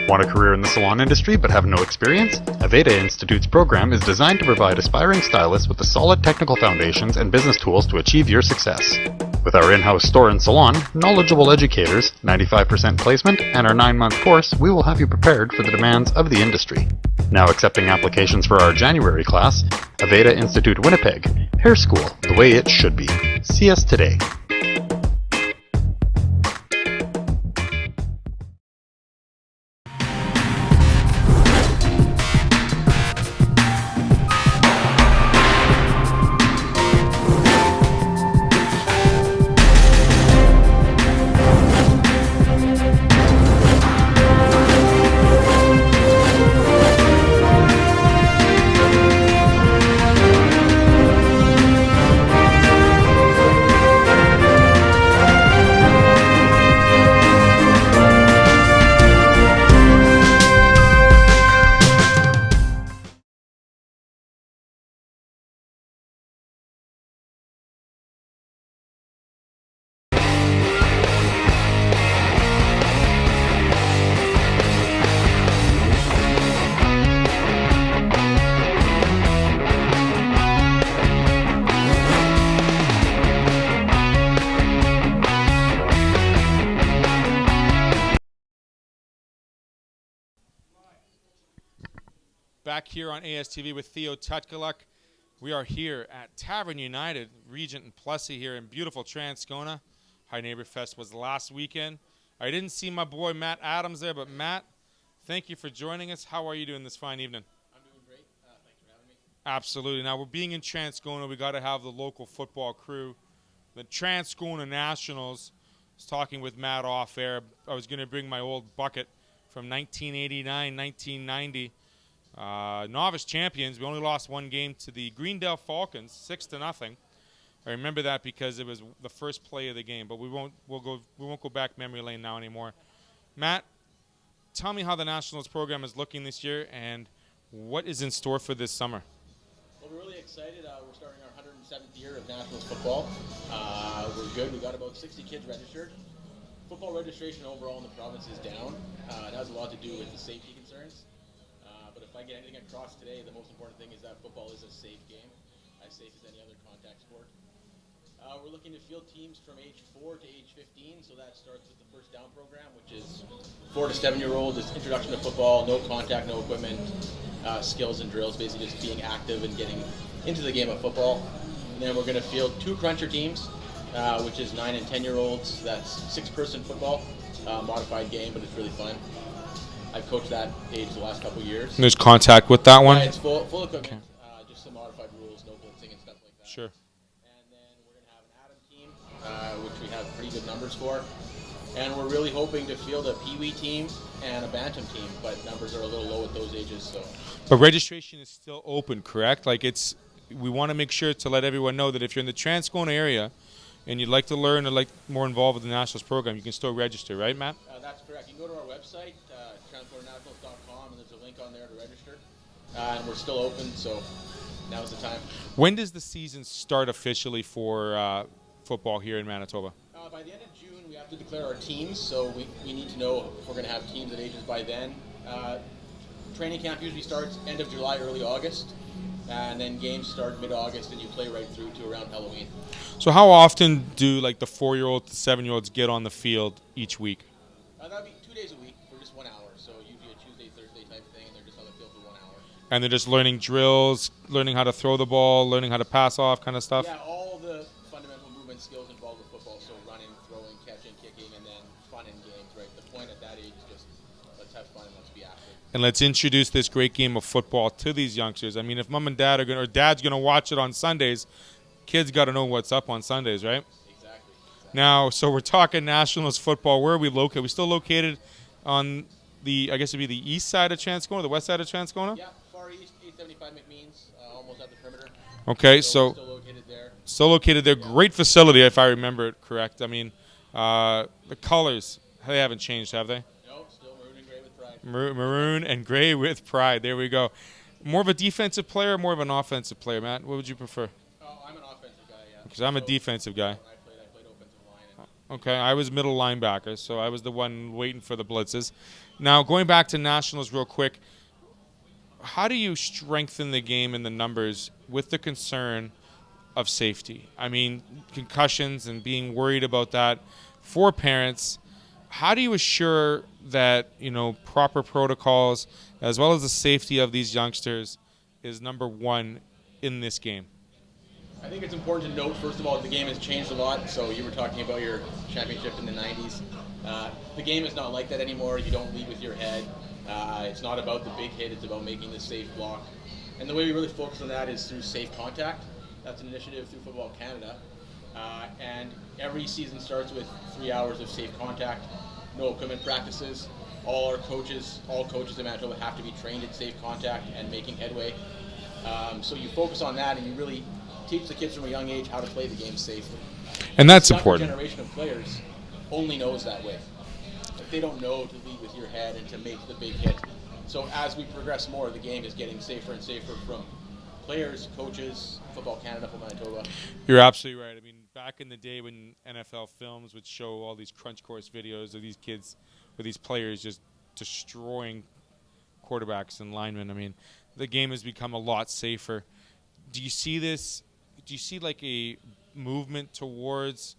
Want a career in the salon industry but have no experience? Aveda Institute's program is designed to provide aspiring stylists with the solid technical foundations and business tools to achieve your success. With our in-house store and salon, knowledgeable educators, 95% placement, and our 9-month course, we will have you prepared for the demands of the industry. Now accepting applications for our January class, Aveda Institute Winnipeg, Hair School, the way it should be. See us today. Back here on ASTV with Theo Tutkaluk. We are here at Tavern United, Regent and Plessy here in beautiful Transcona. High Neighbor Fest was last weekend. I didn't see my boy Matt Adams there, but Matt, thank you for joining us. How are you doing this fine evening? I'm doing great. Thanks for having me. Absolutely. Now, we're being in Transcona. We got to have the local football crew. The Transcona Nationals. I was talking with Matt off air. I was going to bring my old bucket from 1989, 1990. Novice champions. We only lost one game to the Greendale Falcons, 6-0. I remember that because it was the first play of the game. But we won't go back memory lane now anymore. Matt, tell me how the Nationals program is looking this year and what is in store for this summer. Well, we're really excited. We're starting our 107th year of Nationals football. We're good. We got about 60 kids registered. Football registration overall in the province is down. It has a lot to do with the safety concerns. But if I get anything across today, the most important thing is that football is a safe game, as safe as any other contact sport. We're looking to field teams from age 4 to age 15, so that starts with the First Down program, which is 4 to 7-year-olds. It's introduction to football, no contact, no equipment, skills and drills, basically just being active and getting into the game of football. And then we're going to field 2 cruncher teams, which is 9 and 10-year-olds. That's 6-person football, modified game, but it's really fun. I've coached that age the last couple of years. And there's contact with that one? Yeah, it's full equipment, okay. Just some modified rules, no blitzing and stuff like that. Sure. And then we're going to have an Adam team, which we have pretty good numbers for. And we're really hoping to field a Pee-wee team and a Bantam team, but numbers are a little low at those ages. So. But registration is still open, correct? Like we want to make sure to let everyone know that if you're in the Transcona area and you'd like to learn or like more involved with the Nationals program, you can still register, right, Matt? That's correct. You can go to our website, transconationals.com, and there's a link on there to register. And we're still open, so now's the time. When does the season start officially for football here in Manitoba? By the end of June, we have to declare our teams, so we need to know if we're going to have teams at ages by then. Training camp usually starts end of July, early August, and then games start mid-August, and you play right through to around Halloween. So how often do like the 4-year-olds to 7-year-olds get on the field each week? That would be 2 days a week for just 1 hour, so usually a Tuesday, Thursday type thing, and they're just on the field for 1 hour. And they're just learning drills, learning how to throw the ball, learning how to pass off kind of stuff? Yeah, all the fundamental movement skills involved with football, so running, throwing, catching, kicking, and then fun in games, right? The point at that age is just let's have fun and let's be active. And let's introduce this great game of football to these youngsters. I mean, if mom and dad are or dad's going to watch it on Sundays, kids got to know what's up on Sundays, right? Exactly. Now, so we're talking Nationals football. Where are we located? We're still located on the, I guess it'd be the east side of Transcona, the west side of Transcona? Yeah, far east, 875 McMeans, almost at the perimeter. Okay, so still located there. Still located there. Yeah. Great facility, if I remember it correct. I mean, the colors, they haven't changed, have they? No, still maroon and gray with pride. Maroon and gray with pride. There we go. More of a defensive player or more of an offensive player, Matt? What would you prefer? Oh, I'm an offensive guy, yeah. Because I'm a defensive guy. I played offensive line. Okay, I was middle linebacker, so I was the one waiting for the blitzes. Now, going back to Nationals real quick, how do you strengthen the game in the numbers with the concern of safety? I mean, concussions and being worried about that for parents. How do you assure that, proper protocols as well as the safety of these youngsters is number one in this game? I think it's important to note, first of all, the game has changed a lot. So you were talking about your championship in the 90s. The game is not like that anymore. You don't lead with your head. It's not about the big hit. It's about making the safe block. And the way we really focus on that is through safe contact. That's an initiative through Football Canada. And every season starts with 3 hours of safe contact, no equipment practices. All coaches in Manitoba have to be trained in safe contact and making headway. So you focus on that and you really teach the kids from a young age how to play the game safely. And that's the important. The generation of players only knows that way. Like, they don't know to lead with your head and to make the big hit. So as we progress more, the game is getting safer and safer from players, coaches, Football Canada, for Manitoba. You're absolutely right. I mean, back in the day when NFL films would show all these crunch course videos of these kids or these players just destroying quarterbacks and linemen, I mean, the game has become a lot safer. Do you see this? Do you see like a movement towards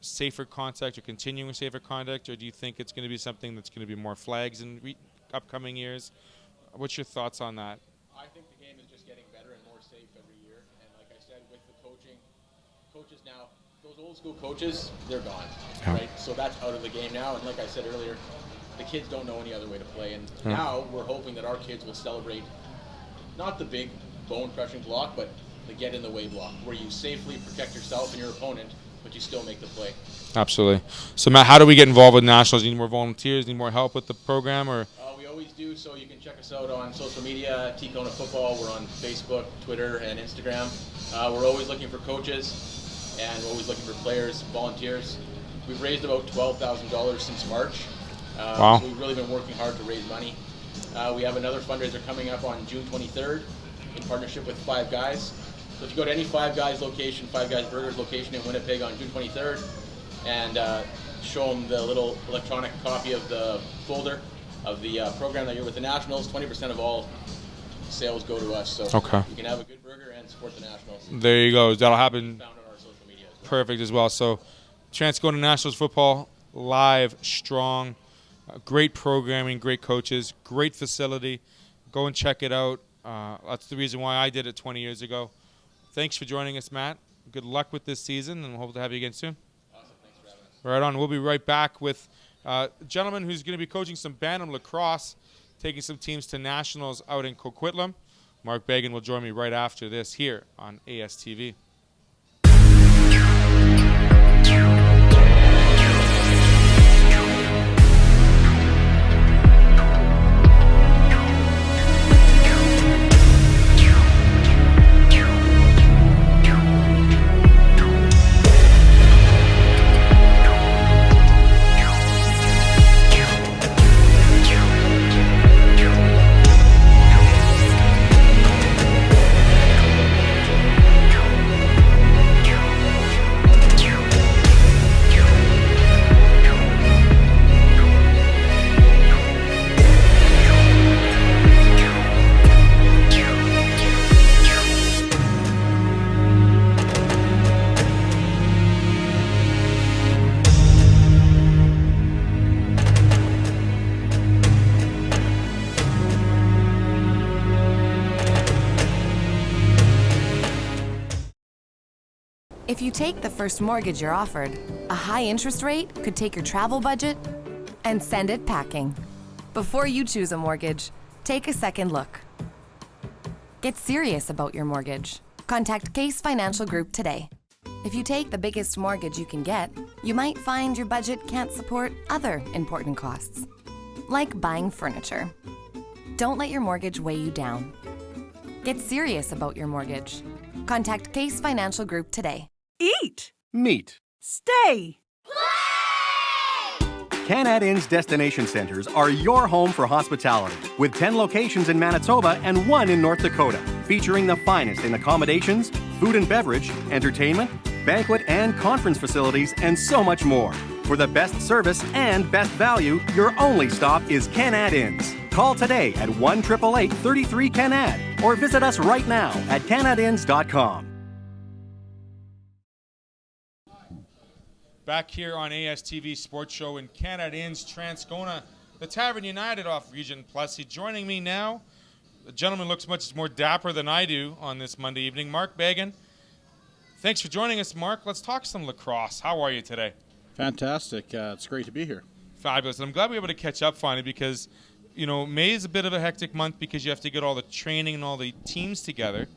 safer contact or continuing safer contact, or do you think it's going to be something that's going to be more flags in upcoming years? What's your thoughts on that? coaches now, those old school coaches, they're gone, Yeah. right? So that's out of the game now. And like I said earlier, the kids don't know any other way to play. And now we're hoping that our kids will celebrate not the big bone-crushing block, but the get-in-the-way block, where you safely protect yourself and your opponent, but you still make the play. Absolutely. So, Matt, how do we get involved with Nationals? Need more volunteers? Need more help with the program? Or We always do, so you can check us out on social media, Ticona Football. We're on Facebook, Twitter, and Instagram. We're always looking for coaches, and we're always looking for players, volunteers. We've raised about $12,000 since March. Wow. So we've really been working hard to raise money. We have another fundraiser coming up on June 23rd in partnership with Five Guys. So if you go to any Five Guys location, Five Guys Burgers location in Winnipeg on June 23rd, and show them the little electronic copy of the folder of the program that you're with the Nationals, 20% of all sales go to us. So Okay. you can have a good burger and support the Nationals. there you go. That'll happen. Found on our social media as well. Perfect as well. So, Transcona Nationals football, live, strong, great programming, great coaches, great facility. Go and check it out. That's the reason why I did it 20 years ago. Thanks for joining us, Matt. Good luck with this season, and we hope to have you again soon. Awesome. Thanks for having us. Right on. We'll be right back with a gentleman who's going to be coaching some Bantam lacrosse, taking some teams to nationals out in Coquitlam. Mark Bagan will join me right after this here on ASTV. If you take the first mortgage you're offered, a high interest rate could take your travel budget and send it packing. Before you choose a mortgage, take a second look. Get serious about your mortgage. Contact Case Financial Group today. If you take the biggest mortgage you can get, you might find your budget can't support other important costs, like buying furniture. Don't let your mortgage weigh you down. Get serious about your mortgage. Contact Case Financial Group today. Eat. Meet. Stay. Canad Inn's destination centers are your home for hospitality, with 10 locations in Manitoba and 1 in North Dakota, featuring the finest in accommodations, food and beverage, entertainment, banquet and conference facilities, and so much more. For the best service and best value, your only stop is Canad Inns. Call today at 1-888-33-CANAD or visit us right now at canadinns.com. Back here on ASTV Sports Show in Canad Inns, Transcona, the Tavern United off Region Plus. He's joining me now. The gentleman looks much more dapper than I do on this Monday evening. Mark Bagan. Thanks for joining us, Mark. Let's talk some lacrosse. How are you today? Fantastic. It's great to be here. Fabulous. And I'm glad we were able to catch up finally because, you know, May is a bit of a hectic month because you have to get all the training and all the teams together.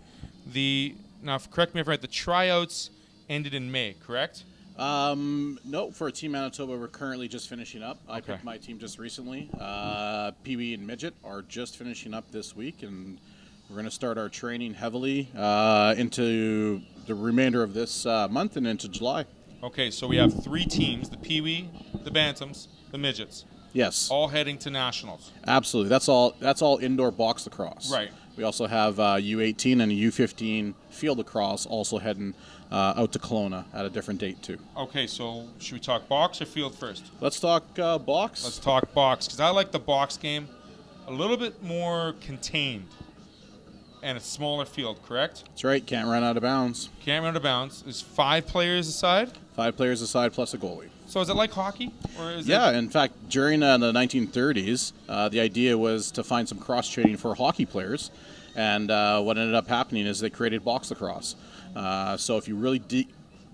Now, correct me if I'm right, the tryouts ended in May, correct? No, for Team Manitoba, we're currently just finishing up. I Okay. picked my team just recently. Pee-wee and Midget are just finishing up this week, and we're going to start our training heavily into the remainder of this month and into July. Okay, so we have 3 teams, the Pee-wee, the Bantams, the Midgets. Yes. All heading to nationals. Absolutely. That's all indoor box lacrosse. Right. We also have U18 and U15 field lacrosse also heading out to Kelowna at a different date too. Okay, so should we talk box or field first? Let's talk box. Let's talk box, because I like the box game a little bit more contained and a smaller field, correct? That's right. Can't run out of bounds. Can't run out of bounds. Is 5 players aside? 5 players aside plus a goalie. So is it like hockey? Or is Yeah, it... in fact, during the 1930s, the idea was to find some cross-training for hockey players, and what ended up happening is they created box lacrosse. So if you really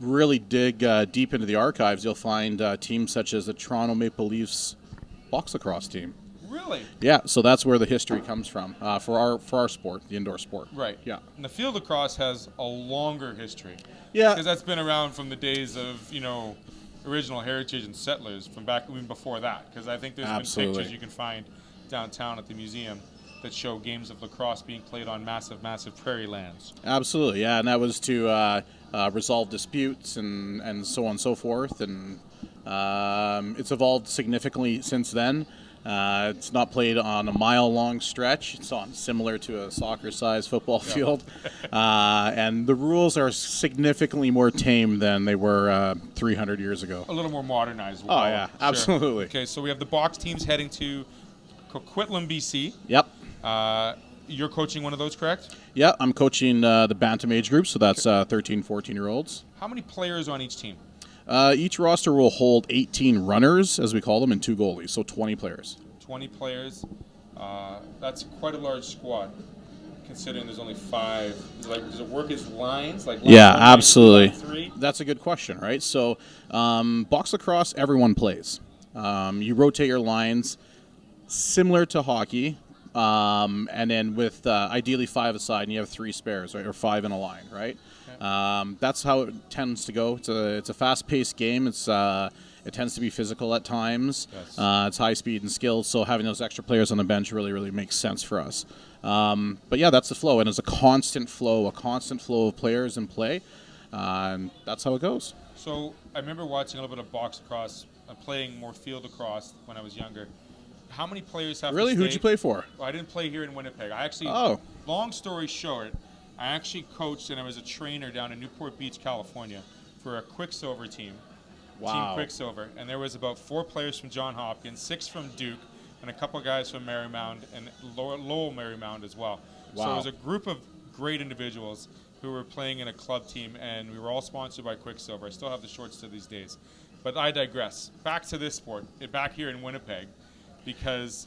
really dig deep into the archives, you'll find teams such as the Toronto Maple Leafs box lacrosse team. Really? Yeah, so that's where the history comes from for our sport, the indoor sport. Right. Yeah. And the field lacrosse has a longer history. Yeah. Because that's been around from the days of, original heritage and settlers from back even before that. Because I think there's been pictures you can find downtown at the museum that show games of lacrosse being played on massive, massive prairie lands. Absolutely, yeah, and that was to resolve disputes and so on and so forth. And it's evolved significantly since then. It's not played on a mile-long stretch. It's on similar to a soccer-sized football field. And the rules are significantly more tame than they were 300 years ago. A little more modernized. Oh, yeah, absolutely. Okay, so we have the box teams heading to Coquitlam, BC. Yep. You're coaching one of those, correct? Yeah, I'm coaching the bantam age group, so that's 13, 14-year-olds. How many players on each team? Each roster will hold 18 runners, as we call them, and 2 goalies, so 20 players. 20 players. That's quite a large squad, considering there's only 5. Does it work as lines? Yeah, absolutely. That's a good question, right? So box lacrosse, everyone plays. You rotate your lines similar to hockey, and then with ideally 5 aside, and you have 3 spares, right, or 5 in a line, right? That's how it tends to go. It's a fast-paced game. It tends to be physical at times. Yes. It's high speed and skills, so having those extra players on the bench really, really makes sense for us. But yeah, that's the flow, and it's a constant flow of players in play, and that's how it goes. So I remember watching a little bit of box lacrosse, playing more field lacrosse when I was younger. How many players have Really? to stay? Who'd you play for? Well, I didn't play here in Winnipeg. Long story short, I actually coached and I was a trainer down in Newport Beach, California for a Quicksilver team. Wow. Team Quicksilver. And there was about 4 players from Johns Hopkins, 6 from Duke, and a couple guys from Marymount and Lowell Marymount as well. Wow. So it was a group of great individuals who were playing in a club team, and we were all sponsored by Quicksilver. I still have the shorts to these days. But I digress. Back to this sport, back here in Winnipeg, because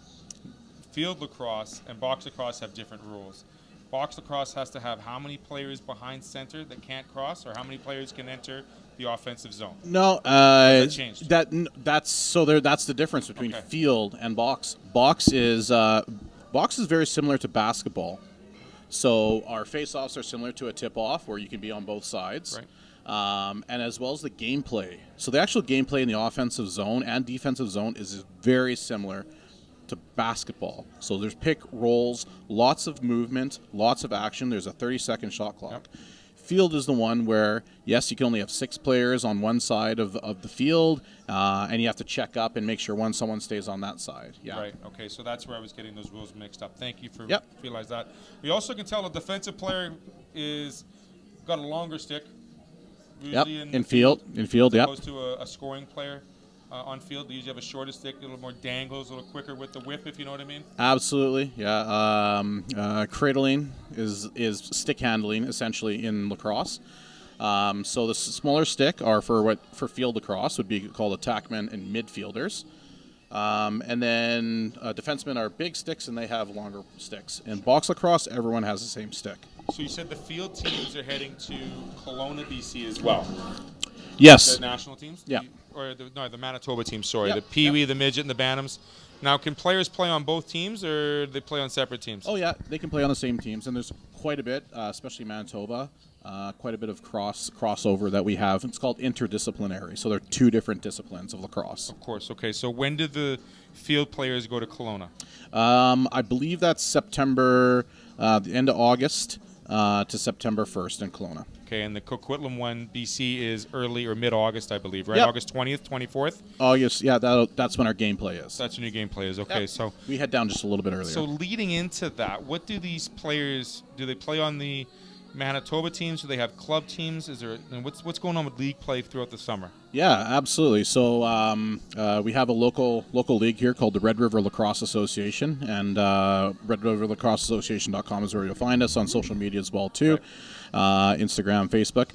field lacrosse and box lacrosse have different rules. Box lacrosse has to have how many players behind center that can't cross, or how many players can enter the offensive zone? No, that changed. That's the difference between field and box. Box is very similar to basketball. So our face-offs are similar to a tip-off, where you can be on both sides. Right. And as well as the gameplay. So the actual gameplay in the offensive zone and defensive zone is very similar to basketball. So there's pick, rolls, lots of movement, lots of action. There's a 30-second shot clock. Yep. Field is the one where, yes, you can only have 6 players on one side of the field, and you have to check up and make sure someone stays on that side. Yeah. Right. Okay, so that's where I was getting those rules mixed up. Thank you for realizing that. We also can tell a defensive player is got a longer stick. Usually in field, as opposed to a scoring player. On field, they usually have a shorter stick, a little more dangles, a little quicker with the whip, if you know what I mean. Absolutely, yeah. Cradling is stick handling essentially in lacrosse. So the smaller stick are for field lacrosse would be called attackmen and midfielders, and then defensemen are big sticks and they have longer sticks. In box lacrosse, everyone has the same stick. So you said the field teams are heading to Kelowna, BC as well. Yes. The national teams? Yeah. The Manitoba team, sorry. The Pee-wee, the midget, and the Bantams. Now, can players play on both teams, or they play on separate teams? Oh, yeah. They can play on the same teams, and there's quite a bit, especially Manitoba, quite a bit of crossover that we have. It's called interdisciplinary, so there are 2 different disciplines of lacrosse. Of course. Okay, so when did the field players go to Kelowna? I believe that's September, the end of August to September 1st in Kelowna. Okay, and the Coquitlam one, BC, is early or mid-August, I believe, right? Yep. August 20th, 24th? August, yeah, that's when our gameplay is. That's when your gameplay is. Okay, so we head down just a little bit earlier. So leading into that, what do these players do? They play on the Manitoba teams? Do they have club teams? And what's going on with league play throughout the summer? Yeah, absolutely. So we have a local league here called the Red River Lacrosse Association, and redriverlacrosseassociation.com is where you'll find us on social media as well too. Right. Instagram, Facebook.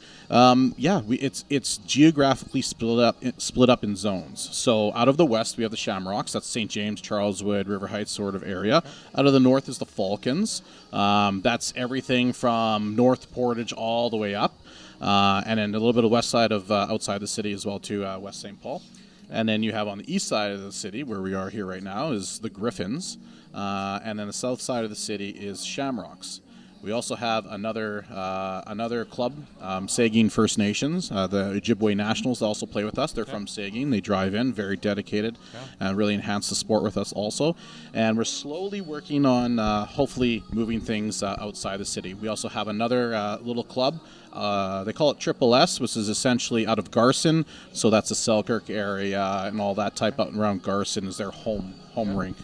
It's geographically split up in zones. So out of the west, we have the Shamrocks. That's St. James, Charleswood, River Heights sort of area. Okay. Out of the north is the Falcons. That's everything from North Portage all the way up. and then a little bit of west side of outside the city as well to West St. Paul. And then you have on the east side of the city, where we are here right now, is the Griffins. And then the south side of the city is Shamrocks. We also have another club, Saugeen First Nations. The Ojibwe Nationals also play with us. They're from Saugeen. They drive in, very dedicated, and really enhance the sport with us also. And we're slowly working on hopefully moving things outside the city. We also have another little club. They call it Triple S, which is essentially out of Garson. So that's the Selkirk area and all that type out around Garson is their home rink.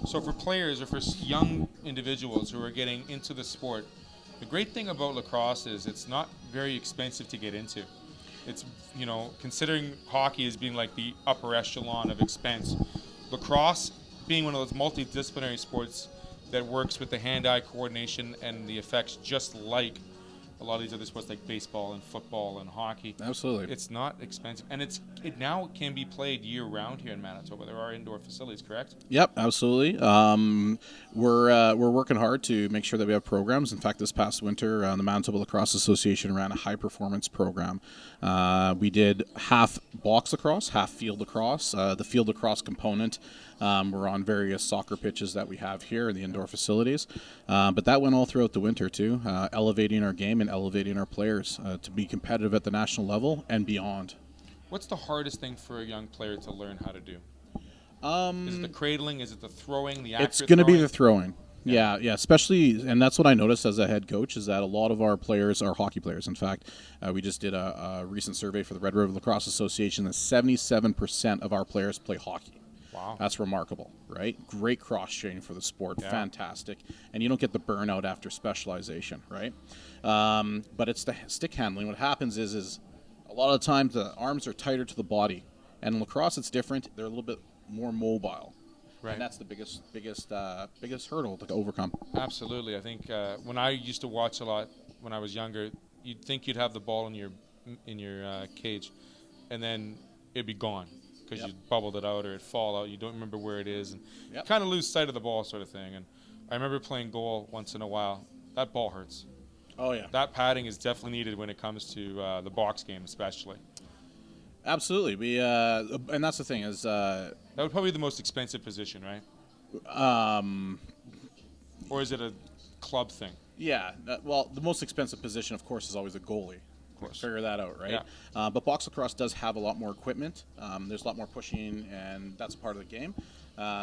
So for players or for young individuals who are getting into the sport, the great thing about lacrosse is it's not very expensive to get into. It's, considering hockey as being like the upper echelon of expense, lacrosse being one of those multidisciplinary sports that works with the hand-eye coordination and the effects just like a lot of these other sports like baseball and football and hockey. Absolutely. It's not expensive. And it now can be played year-round here in Manitoba. There are indoor facilities, correct? Yep, absolutely. We're working hard to make sure that we have programs. In fact, this past winter, the Manitoba Lacrosse Association ran a high-performance program. We did half box lacrosse, half field lacrosse. The field lacrosse component, we're on various soccer pitches that we have here in the indoor facilities. But that went all throughout the winter, too, elevating our game and elevating our players to be competitive at the national level and beyond. What's the hardest thing for a young player to learn how to do? Is it the cradling? Is it the throwing? The accurate It's going to be throwing? the throwing. Yeah, especially, and that's what I noticed as a head coach, is that a lot of our players are hockey players. In fact, we just did a recent survey for the Red River Lacrosse Association that 77% of our players play hockey. Wow. That's remarkable, right? Great cross-training for the sport, fantastic. And you don't get the burnout after specialization, right? But it's the stick handling. What happens is a lot of the times the arms are tighter to the body. And in lacrosse, it's different. They're a little bit more mobile. Right. And that's the biggest hurdle to overcome. Absolutely. I think when I used to watch a lot when I was younger, you'd think you'd have the ball in your cage, and then it'd be gone because you bubbled it out or it'd fall out. You don't remember where it is, and you kind of lose sight of the ball, sort of thing. And I remember playing goal once in a while. That ball hurts. Oh yeah. That padding is definitely needed when it comes to the box game, especially. Absolutely. We and that's the thing is that would probably be the most expensive position, right? Or is it a club thing? Yeah. Well, the most expensive position, of course, is always a goalie. Of course. Figure that out, right? Yeah. But box lacrosse does have a lot more equipment. There's a lot more pushing, and that's a part of the game.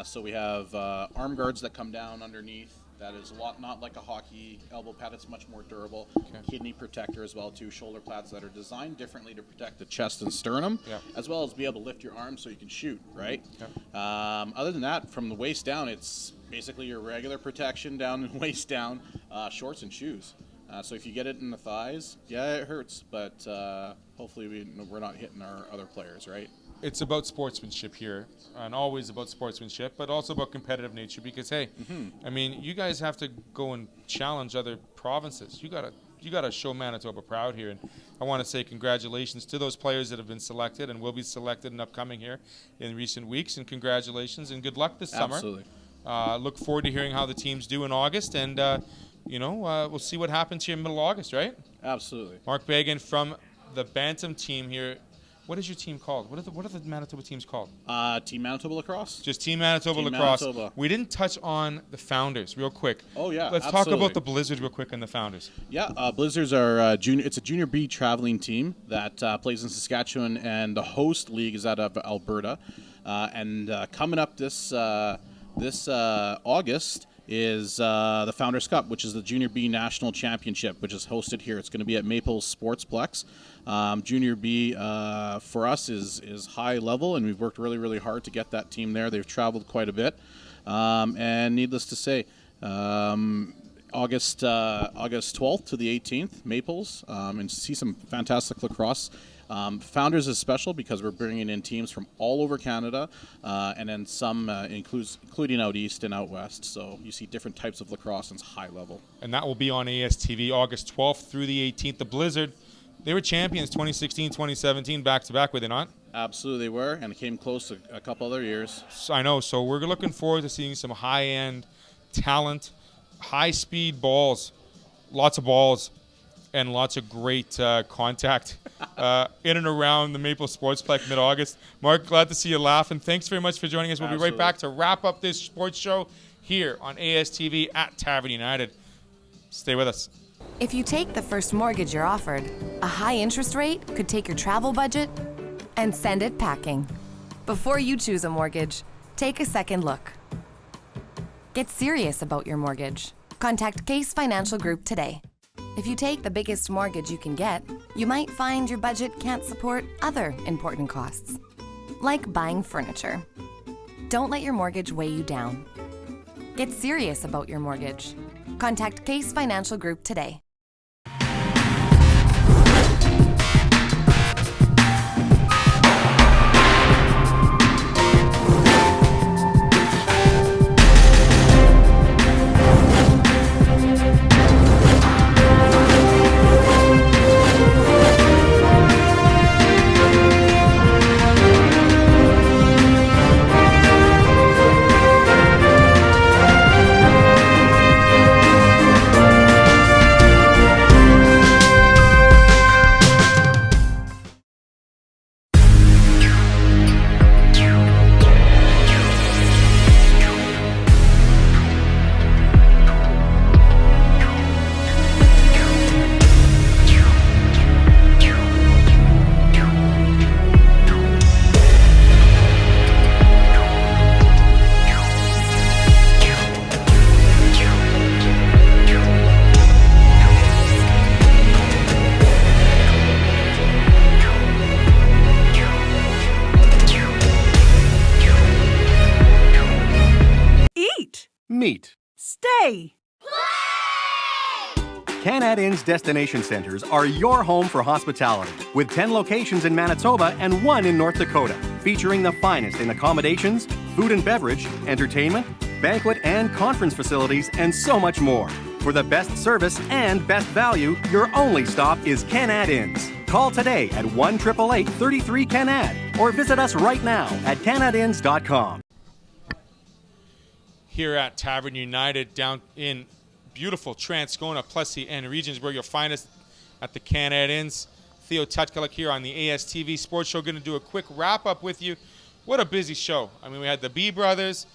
So we have arm guards that come down underneath. That is a lot, not like a hockey elbow pad. It's much more durable. Kidney protector as well, too. Shoulder pads that are designed differently to protect the chest and sternum, as well as be able to lift your arms so you can shoot, right? Other than that, from the waist down, it's basically your regular protection down and waist down, shorts and shoes. So if you get it in the thighs, it hurts, but hopefully we're not hitting our other players, right? It's about sportsmanship here, and always about sportsmanship, but also about competitive nature. Because hey, I mean, you guys have to go and challenge other provinces. You gotta show Manitoba proud here, and I want to say congratulations to those players that have been selected and will be selected and upcoming here in recent weeks. And congratulations and good luck this summer. Absolutely. Look forward to hearing how the teams do in August, and we'll see what happens here in middle August, right? Absolutely. Mark Bagan from the Bantam team here. What is your team called? What are the Manitoba teams called? Team Manitoba Lacrosse. Just Team Manitoba Team Lacrosse. Manitoba. We didn't touch on the founders real quick. Oh, yeah, Let's talk absolutely. about the Blizzard real quick and the founders. Yeah, Blizzards are junior. It's a Junior B traveling team that plays in Saskatchewan, and the host league is out of Alberta. And coming up this August is the Founders Cup, which is the Junior B National Championship, which is hosted here. It's going to be at Maples Sportsplex. Junior B for us is high level, and we've worked really, really hard to get that team there. They've traveled quite a bit, and needless to say, August 12th to the 18th, Maples, and see some fantastic lacrosse. Founders is special because we're bringing in teams from all over Canada, and then some including out east and out west. So you see different types of lacrosse and it's high level. And that will be on ASTV August 12th through the 18th. The Blizzard, they were champions 2016, 2017, back-to-back, were they not? Absolutely, they were, and it came close a couple other years. I know, so we're looking forward to seeing some high-end talent, high-speed balls, lots of balls, and lots of great contact in and around the Maple Sportsplex mid-August. Mark, glad to see you laughing. Thanks very much for joining us. We'll be right back to wrap up this sports show here on ASTV at Tavern United. Stay with us. If you take the first mortgage you're offered, a high interest rate could take your travel budget and send it packing. Before you choose a mortgage, take a second look. Get serious about your mortgage. Contact Case Financial Group today. If you take the biggest mortgage you can get, you might find your budget can't support other important costs, like buying furniture. Don't let your mortgage weigh you down. Get serious about your mortgage. Contact Case Financial Group today. Meet. Stay. Canad Inn's destination centers are your home for hospitality, with 10 locations in Manitoba and 1 in North Dakota, featuring the finest in accommodations, food and beverage, entertainment, banquet and conference facilities, and so much more. For the best service and best value, your only stop is Canad Inns. Call today at 1-888-33-CANAD or visit us right now at canadinns.com. Here at Tavern United down in beautiful Transcona, Plessis, and regions, where you'll find us at the Canad Inns. Theo Tutkaluk here on the ASTV Sports Show, going to do a quick wrap-up with you. What a busy show. I mean, we had the B Brothers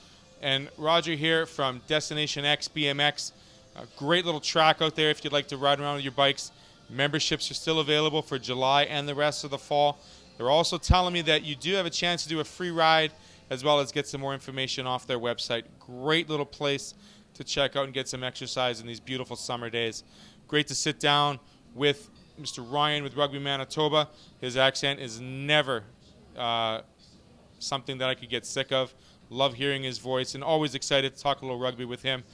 and Roger here from Destination X BMX. A great little track out there if you'd like to ride around with your bikes. Memberships are still available for July and the rest of the fall. They're also telling me that you do have a chance to do a free ride, as well as get some more information off their website. Great little place to check out and get some exercise in these beautiful summer days. Great to sit down with Mr. Ryan with Rugby Manitoba. His accent is never something that I could get sick of. Love hearing his voice, and always excited to talk a little rugby with him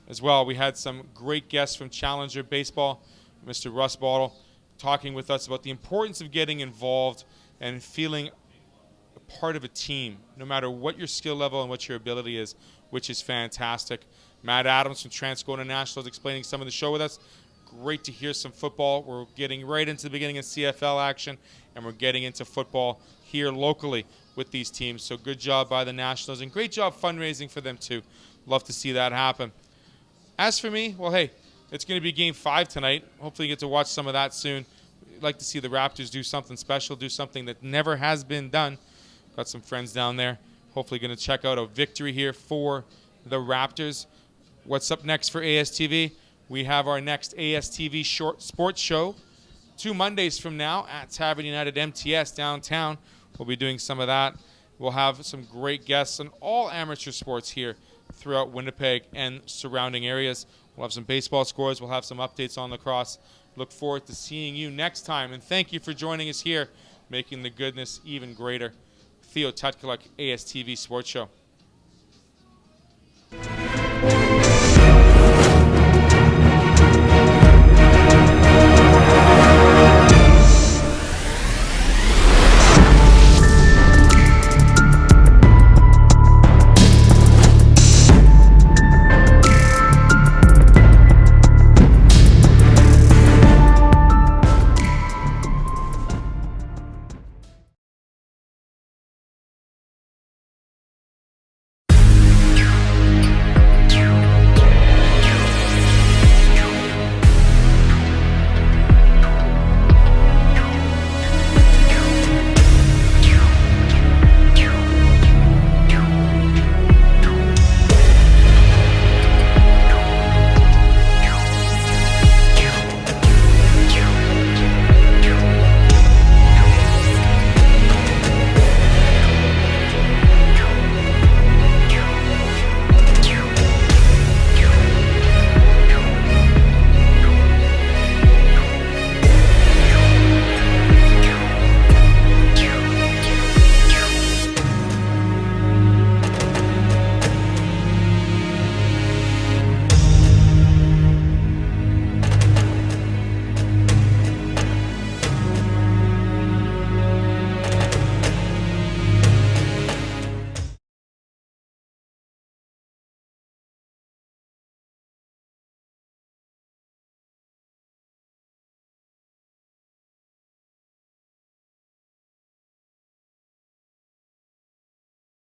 as well. We had some great guests from Challenger Baseball, Mr. Russ Bottle, talking with us about the importance of getting involved and feeling part of a team, no matter what your skill level and what your ability is, which is fantastic. Matt Adams from Transcona Nationals explaining some of the show with us. Great to hear some football. We're getting right into the beginning of CFL action, and we're getting into football here locally with these teams. So good job by the Nationals, and great job fundraising for them too. Love to see that happen. As for me, well, hey, it's going to be Game 5 tonight. Hopefully you get to watch some of that soon. I'd like to see the Raptors do something special, do something that never has been done. Got some friends down there. Hopefully going to check out a victory here for the Raptors. What's up next for ASTV? We have our next ASTV Sports Show 2 Mondays from now at Tavern United MTS downtown. We'll be doing some of that. We'll have some great guests on all amateur sports here throughout Winnipeg and surrounding areas. We'll have some baseball scores. We'll have some updates on lacrosse. Look forward to seeing you next time. And thank you for joining us here, making the goodness even greater. Theo Tutkaluk, ASTV Sports Show.